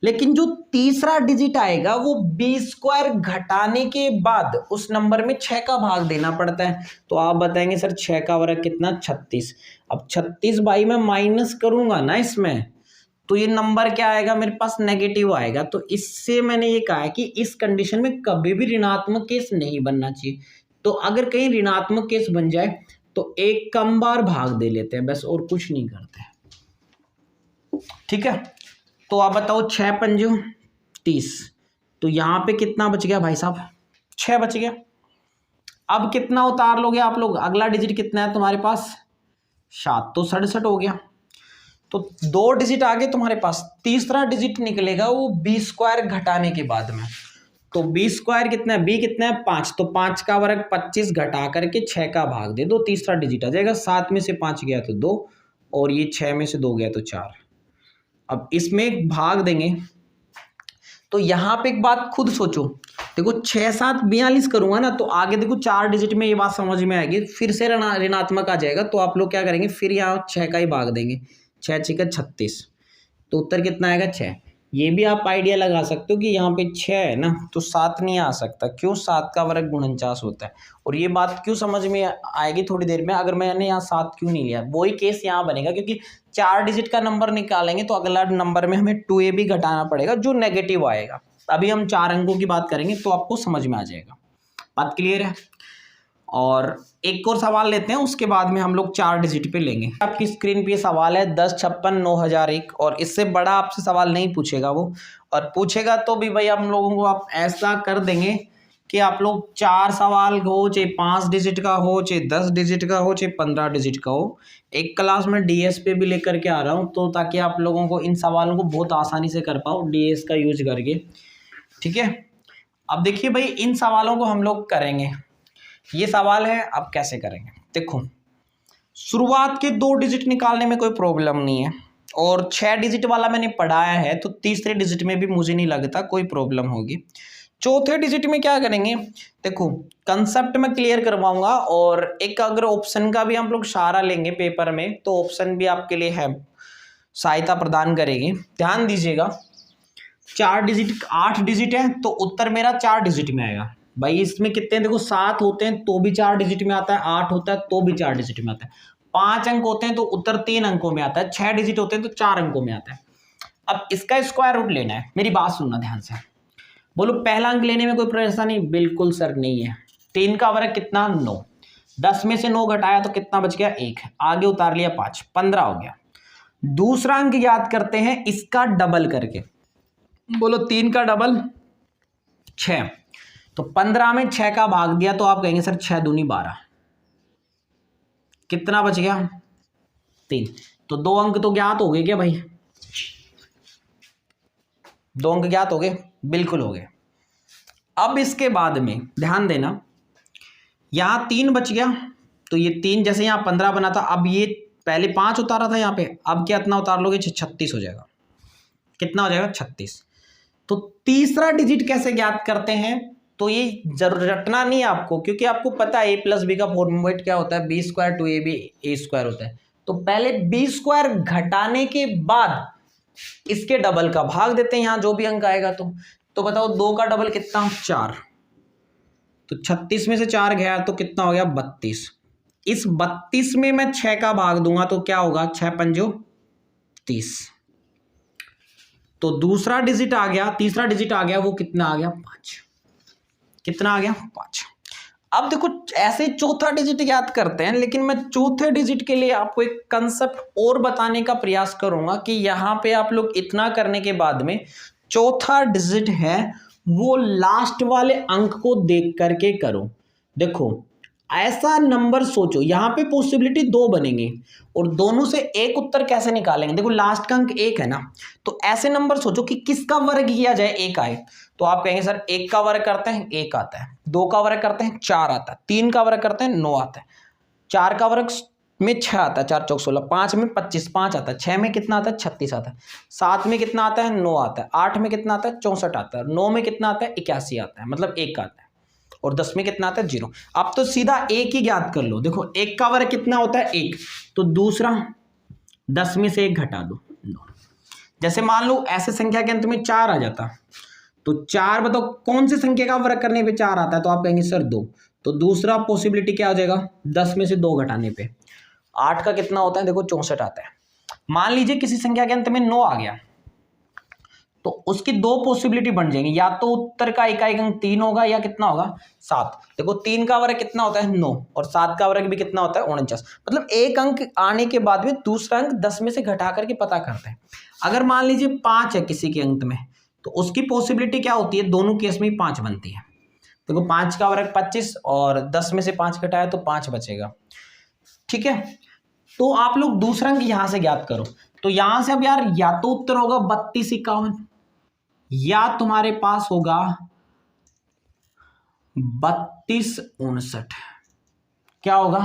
[SPEAKER 1] लेकिन जो तीसरा डिजिट आएगा वो b² घटाने के बाद उस नंबर में 6 का भाग देना पड़ता है। तो आप बताएंगे सर 6 का वर्ग कितना 36। अब 36 भाई मैं माइनस करूंगा ना इसमें, तो ये नंबर क्या आएगा मेरे पास नेगेटिव आएगा। तो इससे मैंने ये कहा है कि इस कंडीशन में कभी भी ऋणात्मक केस नहीं बनना चाहिए। तो अगर कहीं ऋणात्मक केस बन जाए तो एक कम बार भाग दे लेते हैं बस, और कुछ नहीं करते, ठीक है। तो आप बताओ 6 पंजू 30, तो यहां पे कितना बच गया भाई साहब 6 बच गया। अब कितना उतार लोगे आप लोग, अगला डिजिट कितना है तुम्हारे पास 7, तो 67 हो गया। तो 2 डिजिट आगे तुम्हारे पास, तीसरा डिजिट निकलेगा वो b² घटाने के बाद में। तो b² कितना है, b कितना है 5, तो 5 का वर्ग 25 घटा करके 6 का भाग दे दो, तीसरा डिजिट आ जाएगा। 7 में से 5 गया तो 2, और ये 6 में से 2 गया तो 4। अब इसमें भाग देंगे तो यहाँ पे एक बात खुद सोचो, देखो 6 7 42 करूंगा ना, तो आगे देखो 4 डिजिट में ये बात समझ में आएगी, फिर से ऋणात्मक आ जाएगा। तो आप लोग क्या करेंगे, फिर यहाँ 6 का ही भाग देंगे, 6 छिका 36, तो उत्तर कितना आएगा 6। ये भी आप आइडिया लगा सकते हो कि यहाँ पे 6 है ना, तो 7 नहीं आ सकता, क्यों 7 का वर्ग 49 होता है। और ये बात क्यों समझ में आएगी थोड़ी देर में, अगर मैंने यहाँ 7 क्यों नहीं लिया, वही केस यहाँ बनेगा, क्योंकि 4 डिजिट का नंबर निकालेंगे तो अगला नंबर में हमें 2a भी घटाना पड़ेगा जो नेगेटिव आएगा। अभी हम 4 अंकों की बात करेंगे तो आपको समझ में आ जाएगा। बात क्लियर है। और एक और सवाल लेते हैं, उसके बाद में हम लोग 4 डिजिट पे लेंगे। आपकी स्क्रीन पे सवाल है 1056 9001, और इससे बड़ा आपसे सवाल नहीं पूछेगा वो, और पूछेगा तो भी भाई हम लोगों को आप ऐसा कर देंगे कि आप लोग 4 सवाल हो, चाहे 5 डिजिट का हो, चाहे 10 डिजिट का हो, चाहे 15 डिजिट का हो, एक क्लास में डीएस पे भी लेकर के आ रहा हूँ, तो ताकि आप लोगों को इन सवालों को बहुत आसानी से कर पाओ डीएस का यूज करके, ठीक है। अब देखिए भाई इन सवालों को हम लोग करेंगे। ये सवाल है, अब कैसे करेंगे देखो, शुरुआत के 2 डिजिट निकालने में कोई प्रॉब्लम नहीं है, और 6 डिजिट वाला मैंने पढ़ाया है, तो तीसरे डिजिट में भी मुझे नहीं लगता कोई प्रॉब्लम होगी। चौथे डिजिट में क्या करेंगे, देखो कंसेप्ट में क्लियर करवाऊंगा, और एक अगर ऑप्शन का भी हम लोग सहारा लेंगे पेपर में तो ऑप्शन भी आपके लिए है, सहायता प्रदान करेगी। ध्यान दीजिएगा 4 डिजिट 8 डिजिट है, तो उत्तर मेरा 4 डिजिट में आएगा। भाई इसमें कितने हैं, देखो 7 होते हैं तो भी 4 डिजिट में आता है, 8 होता है तो भी 4 डिजिट में आता है, 5 अंक होते हैं तो उत्तर 3 अंकों में आता है, 6 डिजिट होते हैं तो 4 अंकों में आता है। अब इसका स्क्वायर रूट लेना है, मेरी बात सुनना ध्यान से। बोलो पहला अंक लेने में कोई परेशानी? बिल्कुल सर नहीं है। 3 का वर्ग कितना? 9। 10 में से 9 घटाया तो कितना बच गया? 1। आगे उतार लिया 5, 15 हो गया। दूसरा अंक याद करते हैं इसका डबल करके। बोलो 3 का डबल 6, तो 15 में 6 का भाग दिया तो आप कहेंगे सर 6 दूनी 12, कितना बच गया? 3। तो 2 अंक तो ज्ञात हो गए क्या भाई? 2 अंक ज्ञात हो गए? बिल्कुल हो गए। अब इसके बाद में ध्यान देना, यहां 3 बच गया, तो ये 3 जैसे यहां 15 बना था, अब ये पहले 5 उतारा था यहां पे, अब क्या इतना उतार लोगे? 36 हो जाएगा। कितना हो जाएगा? 36। तो तीसरा डिजिट कैसे ज्ञात करते हैं? तो ये जरूर रटना नहीं है आपको, क्योंकि आपको पता है a प्लस बी का फॉर्मूला क्या होता है? B square two A B A square होता है। तो पहले बी स्क्वायर घटाने के बाद इसके डबल का भाग देते हैं यहां जो भी अंक आएगा। तो बताओ 2 का डबल कितना? 4। तो 36 में से 4 गया तो कितना हो गया? 32। इस 32 में मैं 6 का भाग दूंगा तो क्या होगा? 6 पंजो 30। तो दूसरा डिजिट आ गया, तीसरा डिजिट आ गया, वो कितना आ गया? 5। कितना आ गया? 5। अब देखो ऐसे चौथा डिजिट याद करते हैं, लेकिन मैं चौथे डिजिट के लिए आपको एक कंसेप्ट और बताने का प्रयास करूंगा कि यहां पे आप लोग इतना करने के बाद में चौथा डिजिट है वो लास्ट वाले अंक को देख करके करो। देखो ऐसा नंबर सोचो, यहां पे पॉसिबिलिटी 2 बनेंगे और दोनों से एक उत्तर कैसे निकालेंगे? देखो लास्ट का अंक 1 है ना, तो ऐसे नंबर सोचो कि किसका वर्ग किया जाए 1 आए। तो आप कहेंगे सर 1 का वर्ग करते हैं 1 आता है, 2 का वर्ग करते हैं 4 आता है, 3 का वर्ग करते हैं 9 आता है, 4 का वर्ग में 6 आता है, 4 चौक 16, 5 में 25 5 आता है, 6 में कितना आता है? 36 आता है, 7 में कितना आता है? 9 आता है, 8 में कितना आता है? 64 आता है, 9 में कितना आता है? 81 आता है, मतलब 1 आता है, और 10 में कितना आता है? 0। अब तो सीधा 1 ही ज्ञात कर लो। देखो 1 का वर्ग कितना होता है? 1। तो दूसरा 10 में से 1 घटा दो 9। जैसे मान लो ऐसे संख्या के अंत में 4 आ जाता, तो 4 बताओ कौन सी संख्या का वर्ग करने पे 4 आता है? तो आप कहेंगे सर 2। तो दूसरा पॉसिबिलिटी क्या हो जाएगा? 10 में से 2 घटाने पे 8 का कितना होता है? देखो 64 आता है। मान लीजिए किसी संख्या के अंत में 9 आ गया, तो उसकी 2 पॉसिबिलिटी बन जाएंगी, या तो उत्तर का इकाई अंक 3 होगा या कितना होगा? 7। देखो 3 का वर्ग कितना होता है? 9, और 7 का वर्ग भी कितना होता है? 49। मतलब एक अंक आने के बाद में दूसरा अंक 10 में से घटा करके पता करते हैं। अगर मान लीजिए 5 है किसी के अंक में, तो उसकी पॉसिबिलिटी क्या होती है? दोनों केस में 5 बनती है। देखो 5 का वर्ग 25 और 10 में से 5 घटाया तो 5 बचेगा। ठीक है, तो आप लोग दूसरा अंक यहां से ज्ञात करो। तो यहां से अब यार या तो उत्तर होगा 32 51, या तुम्हारे पास होगा 32 59। क्या होगा?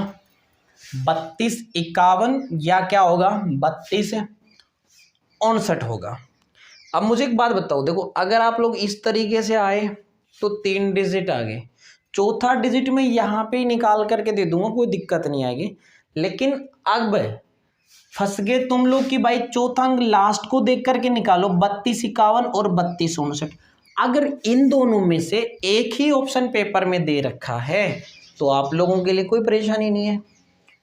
[SPEAKER 1] 32 51 या क्या होगा? 32 59 होगा। अब मुझे एक बात बताओ, देखो अगर आप लोग इस तरीके से आए तो 3 डिजिट आ गए, चौथा डिजिट में यहां पे ही निकाल करके दे दूंगा, कोई दिक्कत नहीं आएगी। लेकिन अब फंस गए तुम लोग कि भाई चौथा अंक लास्ट को देख करके निकालो, 32 51 और 32 59। अगर इन दोनों में से एक ही ऑप्शन पेपर में दे रखा है तो आप लोगों के लिए कोई परेशानी नहीं है,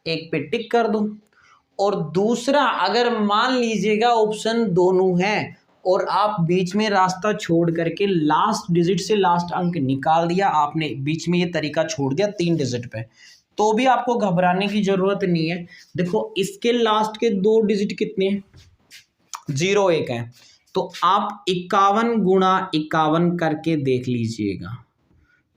[SPEAKER 1] एक पे टिक कर दो। और दूसरा अगर मान लीजिएगा ऑप्शन दोनों है और आप बीच में रास्ता छोड़ करके लास्ट डिजिट से लास्ट अंक निकाल दिया, आपने बीच में ये तरीका छोड़ दिया 3 डिजिट पे, तो भी आपको घबराने की जरूरत नहीं है। देखो इसके लास्ट के 2 डिजिट कितने हैं? 0 1 है, तो आप 51 गुणा 51 करके देख लीजिएगा,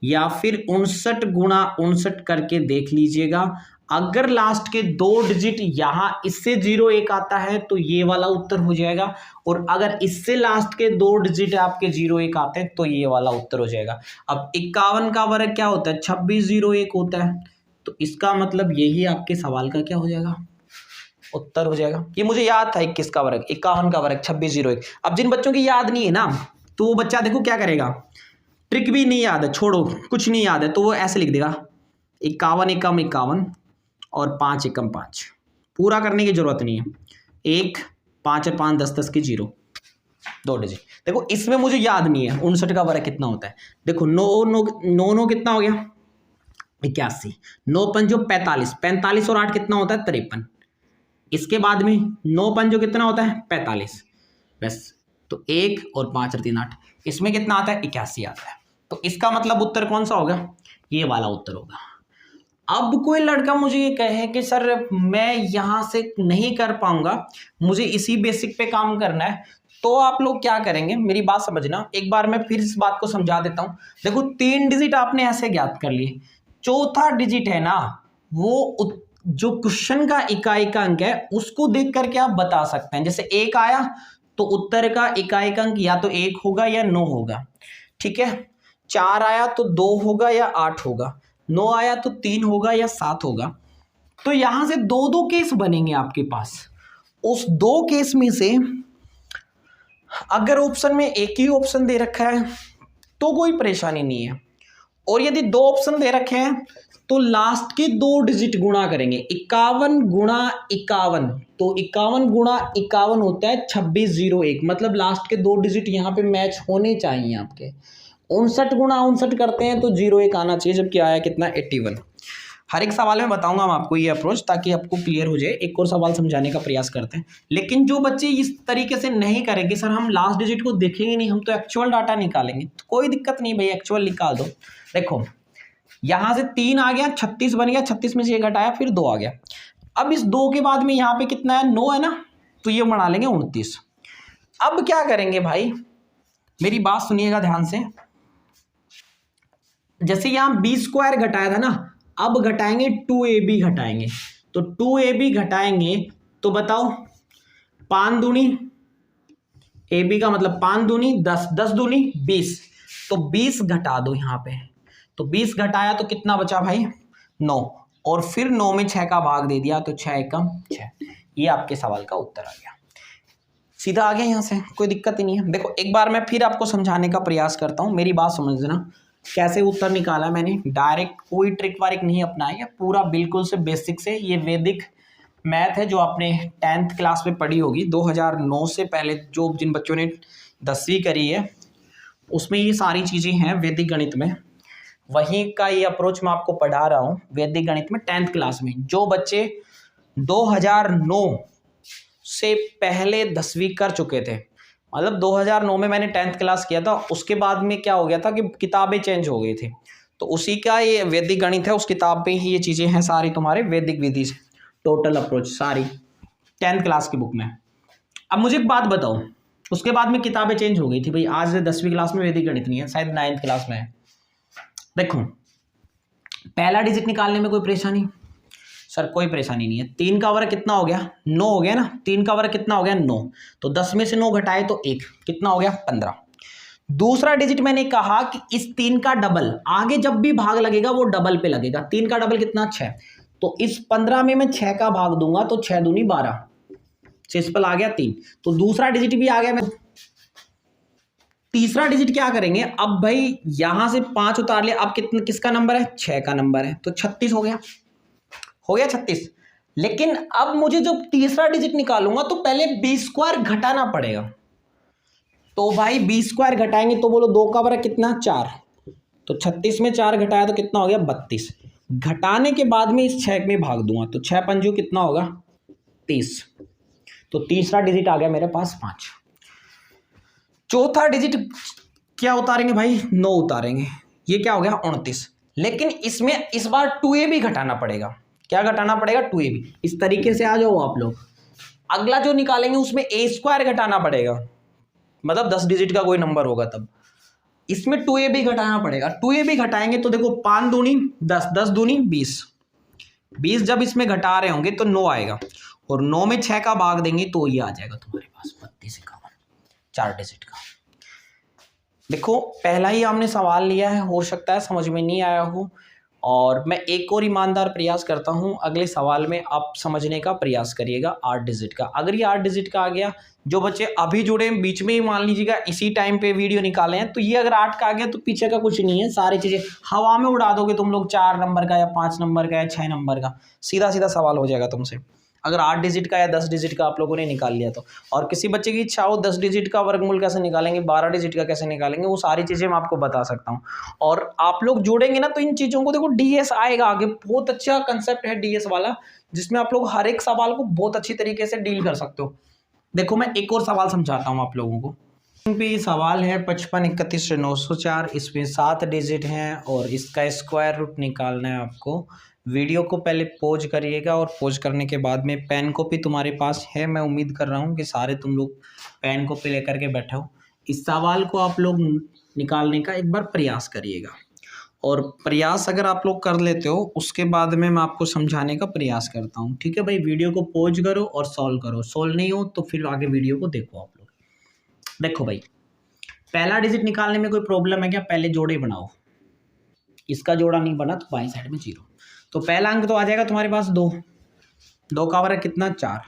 [SPEAKER 1] या फिर 59 गुणा 59 करके देख लीजिएगा। अगर लास्ट के 2 डिजिट यहां इससे 0 1 आता है तो ये वाला उत्तर हो जाएगा, और अगर इससे लास्ट के 2 डिजिट आपके 0 1 आते हैं तो ये वाला उत्तर हो जाएगा। अब 51 का वर्ग क्या होता है? 26 0 1 होता है, तो इसका मतलब यही आपके सवाल का क्या हो जाएगा? उत्तर हो जाएगा। ये मुझे याद था 21 का वर्ग, 51 का वर्ग 26 0 1। अब जिन बच्चों की याद नहीं है ना, तो वो बच्चा देखो क्या करेगा, ट्रिक भी नहीं याद है, छोड़ो कुछ नहीं याद है, तो वो ऐसे लिख देगा 51 एकम 51 और 5 एकम 5। पूरा करने की जरूरत नहीं है, 1 5 और 5 10 10 की 0, 2 डिजिट। देखो इसमें मुझे याद नहीं है 59 का वर्ग कितना होता है। देखो 9 कितना हो गया 81, 9 पंजो 45, 45 और 8 कितना होता है 53। इसके बाद में 9 पंजो कितना होता है 45, बस। तो 1 और 5 और 3 8, इसमें कितना आता है 81 आता है। तो इसका मतलब उत्तर कौन सा होगा, ये वाला उत्तर होगा। अब कोई लड़का मुझे ये कहे कि सर मैं यहां से नहीं कर पाऊंगा, मुझे इसी बेसिक पे काम करना है, तो आप लोग क्या करेंगे, मेरी बात समझना, एक बार मैं फिर इस बात को समझा देता हूं। देखो 3 डिजिट आपने ऐसे ज्ञात कर लिए, चौथा डिजिट है ना, वो जो क्वेश्चन का इकाई का अंक है उसको देख करके आप बता सकते हैं। जैसे 1 आया तो उत्तर का इकाई का अंक या तो 1 होगा या 9 होगा, ठीक है। 4 आया तो 2 होगा या 8 होगा, 9 आया तो 3 होगा या 7 होगा। तो यहां से 2 केस बनेंगे आपके पास। उस 2 केस में से अगर ऑप्शन में एक ही ऑप्शन दे रखा है तो कोई परेशानी नहीं है, और यदि 2 ऑप्शन दे रखे हैं तो लास्ट के 2 डिजिट गुणा करेंगे। 51 गुणा 51, तो 51 गुणा 51 होता है 2601, मतलब लास्ट के 2 डिजिट यहाँ पे मैच होने चाहिए आपके। 59 गुणा 59 करते हैं तो 01 आना चाहिए, जबकि आया कितना 81। हर एक सवाल में बताऊंगा हम आपको ये अप्रोच, ताकि आपको क्लियर हो जाए। एक और सवाल समझाने का प्रयास करते हैं। लेकिन जो बच्चे इस तरीके से नहीं करेंगे, सर हम लास्ट डिजिट को देखेंगे नहीं, हम तो एक्चुअल डाटा निकालेंगे, तो कोई दिक्कत नहीं भाई, एक्चुअल निकाल दो। देखो यहां से 3 आ गया, 36 बन गया, 36 में से 1 घटाया फिर 2 आ गया। अब इस 2 के बाद में यहाँ पे कितना है 9 है ना, तो ये बना लेंगे 29। अब क्या करेंगे भाई, मेरी बात सुनिएगा ध्यान से। जैसे यहां बी स्क्वायर घटाया था ना, अब घटाएंगे 2ab घटाएंगे, तो 2ab घटाएंगे तो बताओ 5 दूनी, ab का मतलब 5 दूनी 10, 10 दूनी 20, तो 20 घटा दो यहाँ पे। तो 20 घटाया तो कितना बचा भाई 9, और फिर 9 में 6 का भाग दे दिया तो 6 एकम 6। ये आपके सवाल का उत्तर आ गया, सीधा आ गया, यहाँ से कोई दिक्कत ही नहीं है। देखो एक बार मैं फिर आपको समझाने का प्रयास करता हूँ, मेरी बात समझना। कैसे उत्तर निकाला मैंने, डायरेक्ट कोई ट्रिक वारिक नहीं अपनाया, पूरा बिल्कुल से बेसिक से। ये वैदिक मैथ है जो आपने 10th क्लास में पढ़ी होगी, 2009 से पहले जो जिन बच्चों ने 10वीं करी है उसमें ये सारी चीज़ें हैं वैदिक गणित में। वहीं का ये अप्रोच मैं आपको पढ़ा रहा हूँ वैदिक गणित में 10th क्लास में। जो बच्चे 2009 से पहले 10वीं कर चुके थे, मतलब 2009 में मैंने 10th क्लास किया था, उसके बाद में क्या हो गया था कि किताबें चेंज हो गई थी, तो उसी का ये वैदिक गणित है, उस किताब पे ही ये चीज़ें हैं सारी तुम्हारे वैदिक विधि से, टोटल अप्रोच सारी 10th क्लास की बुक में। अब मुझे एक बात बताओ, उसके बाद में किताबें चेंज हो गई थी भाई, आज 10वीं क्लास में वैदिक गणित नहीं है, शायद 9th क्लास में है। देखो पहला डिजिट निकालने में कोई परेशानी, सर कोई परेशानी नहीं है। 3 का वर्ग कितना हो गया 9 हो गया ना, 3 का वर्ग कितना हो गया 9, तो 10 में से 9 घटाए तो 1, कितना हो गया 15। दूसरा डिजिट मैंने कहा कि इस 3 का डबल, आगे जब भी भाग लगेगा वो डबल पे लगेगा। 3 का डबल कितना 6, तो इस 15 में मैं 6 का भाग दूंगा तो 6 दूनी 12, सिंपल आ गया 3। तो दूसरा डिजिट भी आ गया। मैं तीसरा डिजिट क्या करेंगे, अब भाई यहां से 5 उतार लिया, अब कितना किसका नंबर है 6 का नंबर है, तो 36 हो गया 36। लेकिन अब मुझे जब तीसरा डिजिट निकालूंगा तो पहले बी स्क्वायर घटाना पड़ेगा। तो भाई बी स्क्वायर घटाएंगे तो बोलो 2 का वर्ग कितना 4, तो 36 में 4 घटाया तो कितना हो गया 32। घटाने के बाद में इस 6 में भाग दूंगा तो 6 पंजो कितना होगा 30, तो तीसरा डिजिट आ गया मेरे पास 5। चौथा डिजिट क्या उतारेंगे भाई 9 उतारेंगे, ये क्या हो गया 29। लेकिन इसमें इस बार 2a भी घटाना पड़ेगा। क्या घटाना पड़ेगा 2a भी। इस तरीके से आ जाओ आप लोग। अगला जो निकालेंगे उसमें a स्क्वायर घटाना पड़ेगा, मतलब 10 डिजिट का कोई नंबर होगा तब इसमें 2a भी घटाना पड़ेगा। 2a भी घटाएंगे तो देखो 5 दूनी 10, 10 दूनी 20, 20 जब इसमें घटा रहे होंगे तो 9 आएगा, और 9 में 6 का भाग देंगे तो ये आ जाएगा तुम्हारे पास 3251, 4 डिजिट का। देखो पहला ही हमने सवाल लिया है, हो सकता है समझ में नहीं आया हो, और मैं एक और ईमानदार प्रयास करता हूं, अगले सवाल में आप समझने का प्रयास करिएगा 8 डिजिट का। अगर ये 8 डिजिट का आ गया, जो बच्चे अभी जुड़े बीच में ही मान लीजिएगा इसी टाइम पे वीडियो निकाले हैं, तो ये अगर 8 का आ गया तो पीछे का कुछ नहीं है, सारी चीज़ें हवा में उड़ा दोगे तुम लोग, 4 नंबर का या 5 नंबर का या 6 नंबर का, सीधा सीधा सवाल हो जाएगा तुमसे। अगर 8 डिजिट का या 10 डिजिट का आप लोगों ने निकाल लिया तो। और किसी बच्चे की इच्छा हो 10 डिजिट का वर्गमूल कैसे निकालेंगे, 12 डिजिट का कैसे निकालेंगे, वो सारी चीज़ें मैं आपको बता सकता हूँ। और आप लोग जुड़ेंगे ना तो इन चीज़ों को देखो डीएस आएगा आगे, बहुत अच्छा कंसेप्ट है डीएस वाला, जिसमें आप लोग हर एक सवाल को बहुत अच्छी तरीके से डील कर सकते हो। देखो मैं एक और सवाल समझाता हूँ आप लोगों को। पे सवाल है 55 31 से 904, इसमें 7 डिजिट हैं और इसका स्क्वायर रूट निकालना है आपको। वीडियो को पहले पॉज करिएगा और पॉज करने के बाद में पेन कॉपी तुम्हारे पास है, मैं उम्मीद कर रहा हूँ कि सारे तुम लोग पेन कॉपी लेकर के बैठे हो। इस सवाल को आप लोग निकालने का एक बार प्रयास करिएगा, और प्रयास अगर आप लोग कर लेते हो उसके बाद में मैं आपको समझाने का प्रयास करता हूँ। ठीक है भाई, वीडियो को पॉज करो और सॉल्व करो, सॉल्व नहीं हो तो फिर आगे वीडियो को देखो आप लोग। देखो भाई, पहला डिजिट निकालने में कोई प्रॉब्लम है क्या? पहले जोड़े बनाओ, इसका जोड़ा नहीं बना तो बाईं साइड में 0। तो पहला अंक तो आ जाएगा तुम्हारे पास 2, 2 का वर्ग कितना 4।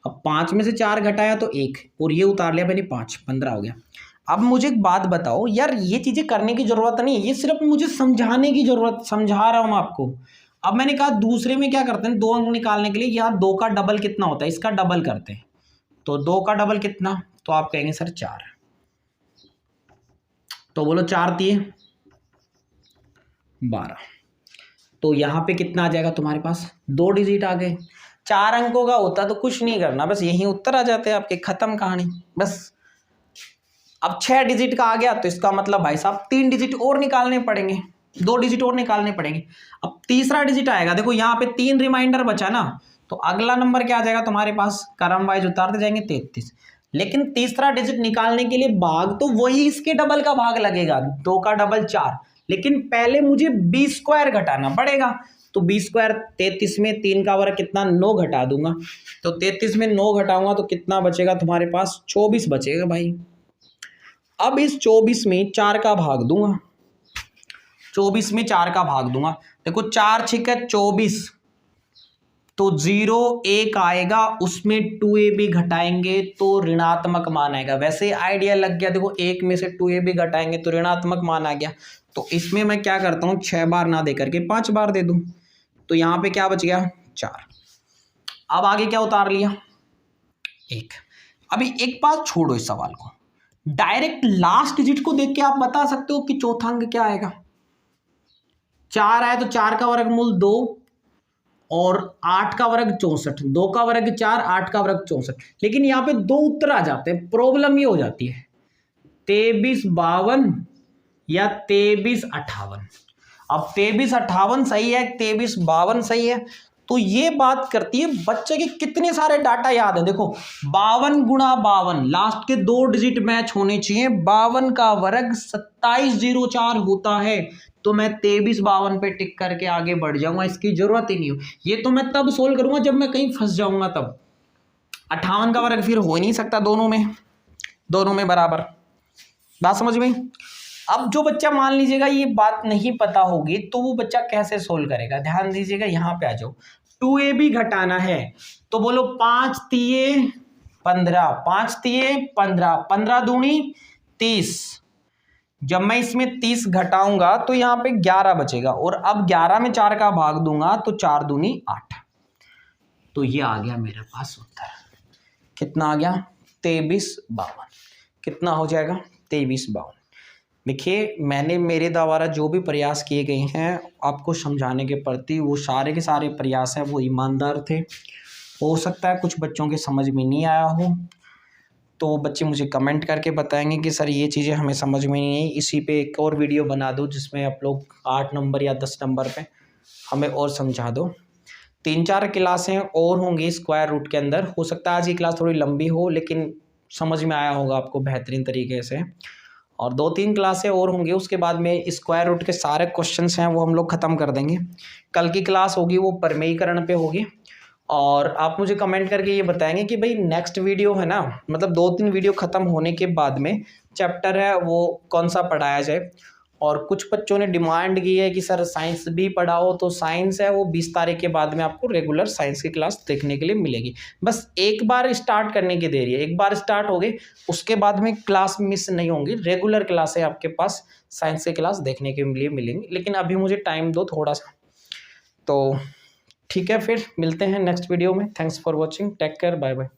[SPEAKER 1] अब 5 में से 4 घटाया तो 1, और ये उतार लिया मैंने 5, 15 हो गया। अब मुझे एक बात बताओ यार, ये चीज़ें करने की ज़रूरत नहीं है, ये सिर्फ मुझे समझाने की ज़रूरत, समझा रहा हूँ आपको। अब मैंने कहा दूसरे में क्या करते हैं, 2 अंक निकालने के लिए यहाँ 2 का डबल कितना होता है, इसका डबल करते हैं। तो 2 का डबल कितना, तो आप कहेंगे सर 4। तो बोलो 4 तिये 12। तो यहाँ पे कितना आ जाएगा तुम्हारे पास, 2 डिजिट आ गए। 4 अंकों का होता तो कुछ नहीं करना, बस यही उत्तर आ जाते हैं आपके, खत्म कहानी बस। अब 6 डिजिट का आ गया तो इसका मतलब भाई साहब 3 डिजिट और निकालने पड़ेंगे, 2 डिजिट और निकालने पड़ेंगे। अब तीसरा डिजिट आएगा, देखो यहाँ पे 3 रिमाइंडर बचा ना, तो अगला नंबर क्या आ जाएगा तुम्हारे पास, क्रम वाइज उतारते जाएंगे 33। लेकिन तीसरा डिजिट निकालने के लिए भाग तो वही इसके डबल का भाग लगेगा, 2 का डबल 4, लेकिन पहले मुझे b स्क्वायर घटाना पड़ेगा। तो b स्क्वायर 33 में 3 का वर्ग कितना 9 घटा दूंगा, तो 33 में 9 घटाऊंगा तो कितना बचेगा तुम्हारे पास, 24 बचेगा भाई। अब इस 24 में 4 का भाग दूंगा, 24 में 4 का भाग दूंगा, देखो 4 छिके 24, तो 0 1 आएगा, उसमें 2ab घटाएंगे तो ऋणात्मक मान आएगा। वैसे आइडिया लग गया, देखो 1 में से 2ab घटाएंगे तो ऋणात्मक मान आ गया। तो इसमें मैं क्या करता हूँ, 6 बार ना दे करके 5 बार दे दूं, तो यहाँ पे क्या बच गया 4। अब आगे क्या उतार लिया 1। अभी एक बात छोड़ो इस सवाल को, डायरेक्ट लास्ट डिजिट को देख के आप बता सकते हो कि चौथा अंक क्या आएगा। 4 आए तो 4 का वर्गमूल 2 और 8 का वर्ग 64, 2 का वर्ग 4, 8 का वर्ग 64। लेकिन यहाँ पे 2 उत्तर आ जाते हैं, प्रॉब्लम ये हो जाती है 2352 या 2358। अब 2358 सही है, 2352 सही है, तो ये बात करती है बच्चे के कितने सारे डाटा याद है। देखो 52 गुणा 52, लास्ट के 2 डिजिट मैच होने चाहिए, 52 का वर्ग 2704 होता है, तो मैं 2352 पे टिक करके आगे बढ़ जाऊंगा, इसकी जरूरत ही नहीं हो। ये तो मैं तब सोल्व करूंगा जब मैं कहीं फंस जाऊंगा तब। 58 का वर्ग फिर हो ही नहीं सकता दोनों में बराबर, बात समझ में। अब जो बच्चा मान लीजिएगा ये बात नहीं पता होगी तो वो बच्चा कैसे सोल्व करेगा, ध्यान दीजिएगा, यहाँ पे आ जाओ। 2ab घटाना है तो बोलो 5 तिये 15, 5 तिये 15, 15 दूनी 30। जब मैं इसमें 30 घटाऊंगा तो यहाँ पे 11 बचेगा, और अब 11 में 4 का भाग दूंगा तो 4 दूनी 8। तो ये आ गया मेरे पास उत्तर, कितना आ गया 2352। कितना हो जाएगा 2352। देखिए मैंने मेरे द्वारा जो भी प्रयास किए गए हैं आपको समझाने के प्रति, वो सारे के सारे प्रयास हैं वो ईमानदार थे। हो सकता है कुछ बच्चों के समझ में नहीं आया हो, तो बच्चे मुझे कमेंट करके बताएंगे कि सर ये चीज़ें हमें समझ में नहीं आई, इसी पे एक और वीडियो बना दो जिसमें आप लोग 8 नंबर या 10 नंबर पे हमें और समझा दो। 3-4 क्लासें और होंगी स्क्वायर रूट के अंदर, हो सकता है आज की क्लास थोड़ी लंबी हो लेकिन समझ में आया होगा आपको बेहतरीन तरीके से, और 2-3 क्लासें और होंगी, उसके बाद में स्क्वायर रूट के सारे क्वेश्चंस हैं वो हम लोग ख़त्म कर देंगे। कल की क्लास होगी वो प्रमेयीकरण पे होगी, और आप मुझे कमेंट करके ये बताएंगे कि भाई नेक्स्ट वीडियो है ना, मतलब 2-3 वीडियो ख़त्म होने के बाद में चैप्टर है वो कौन सा पढ़ाया जाए। और कुछ बच्चों ने डिमांड की है कि सर साइंस भी पढ़ाओ, तो साइंस है वो 20 तारीख के बाद में आपको रेगुलर साइंस की क्लास देखने के लिए मिलेगी। बस एक बार स्टार्ट करने की देरी है, एक बार स्टार्ट हो गई उसके बाद में क्लास मिस नहीं होंगी, रेगुलर क्लासें आपके पास साइंस की क्लास देखने के लिए मिलेंगी। लेकिन अभी मुझे टाइम दो थोड़ा सा, तो ठीक है, फिर मिलते हैं नेक्स्ट वीडियो में। Thanks for watching, take care, bye bye.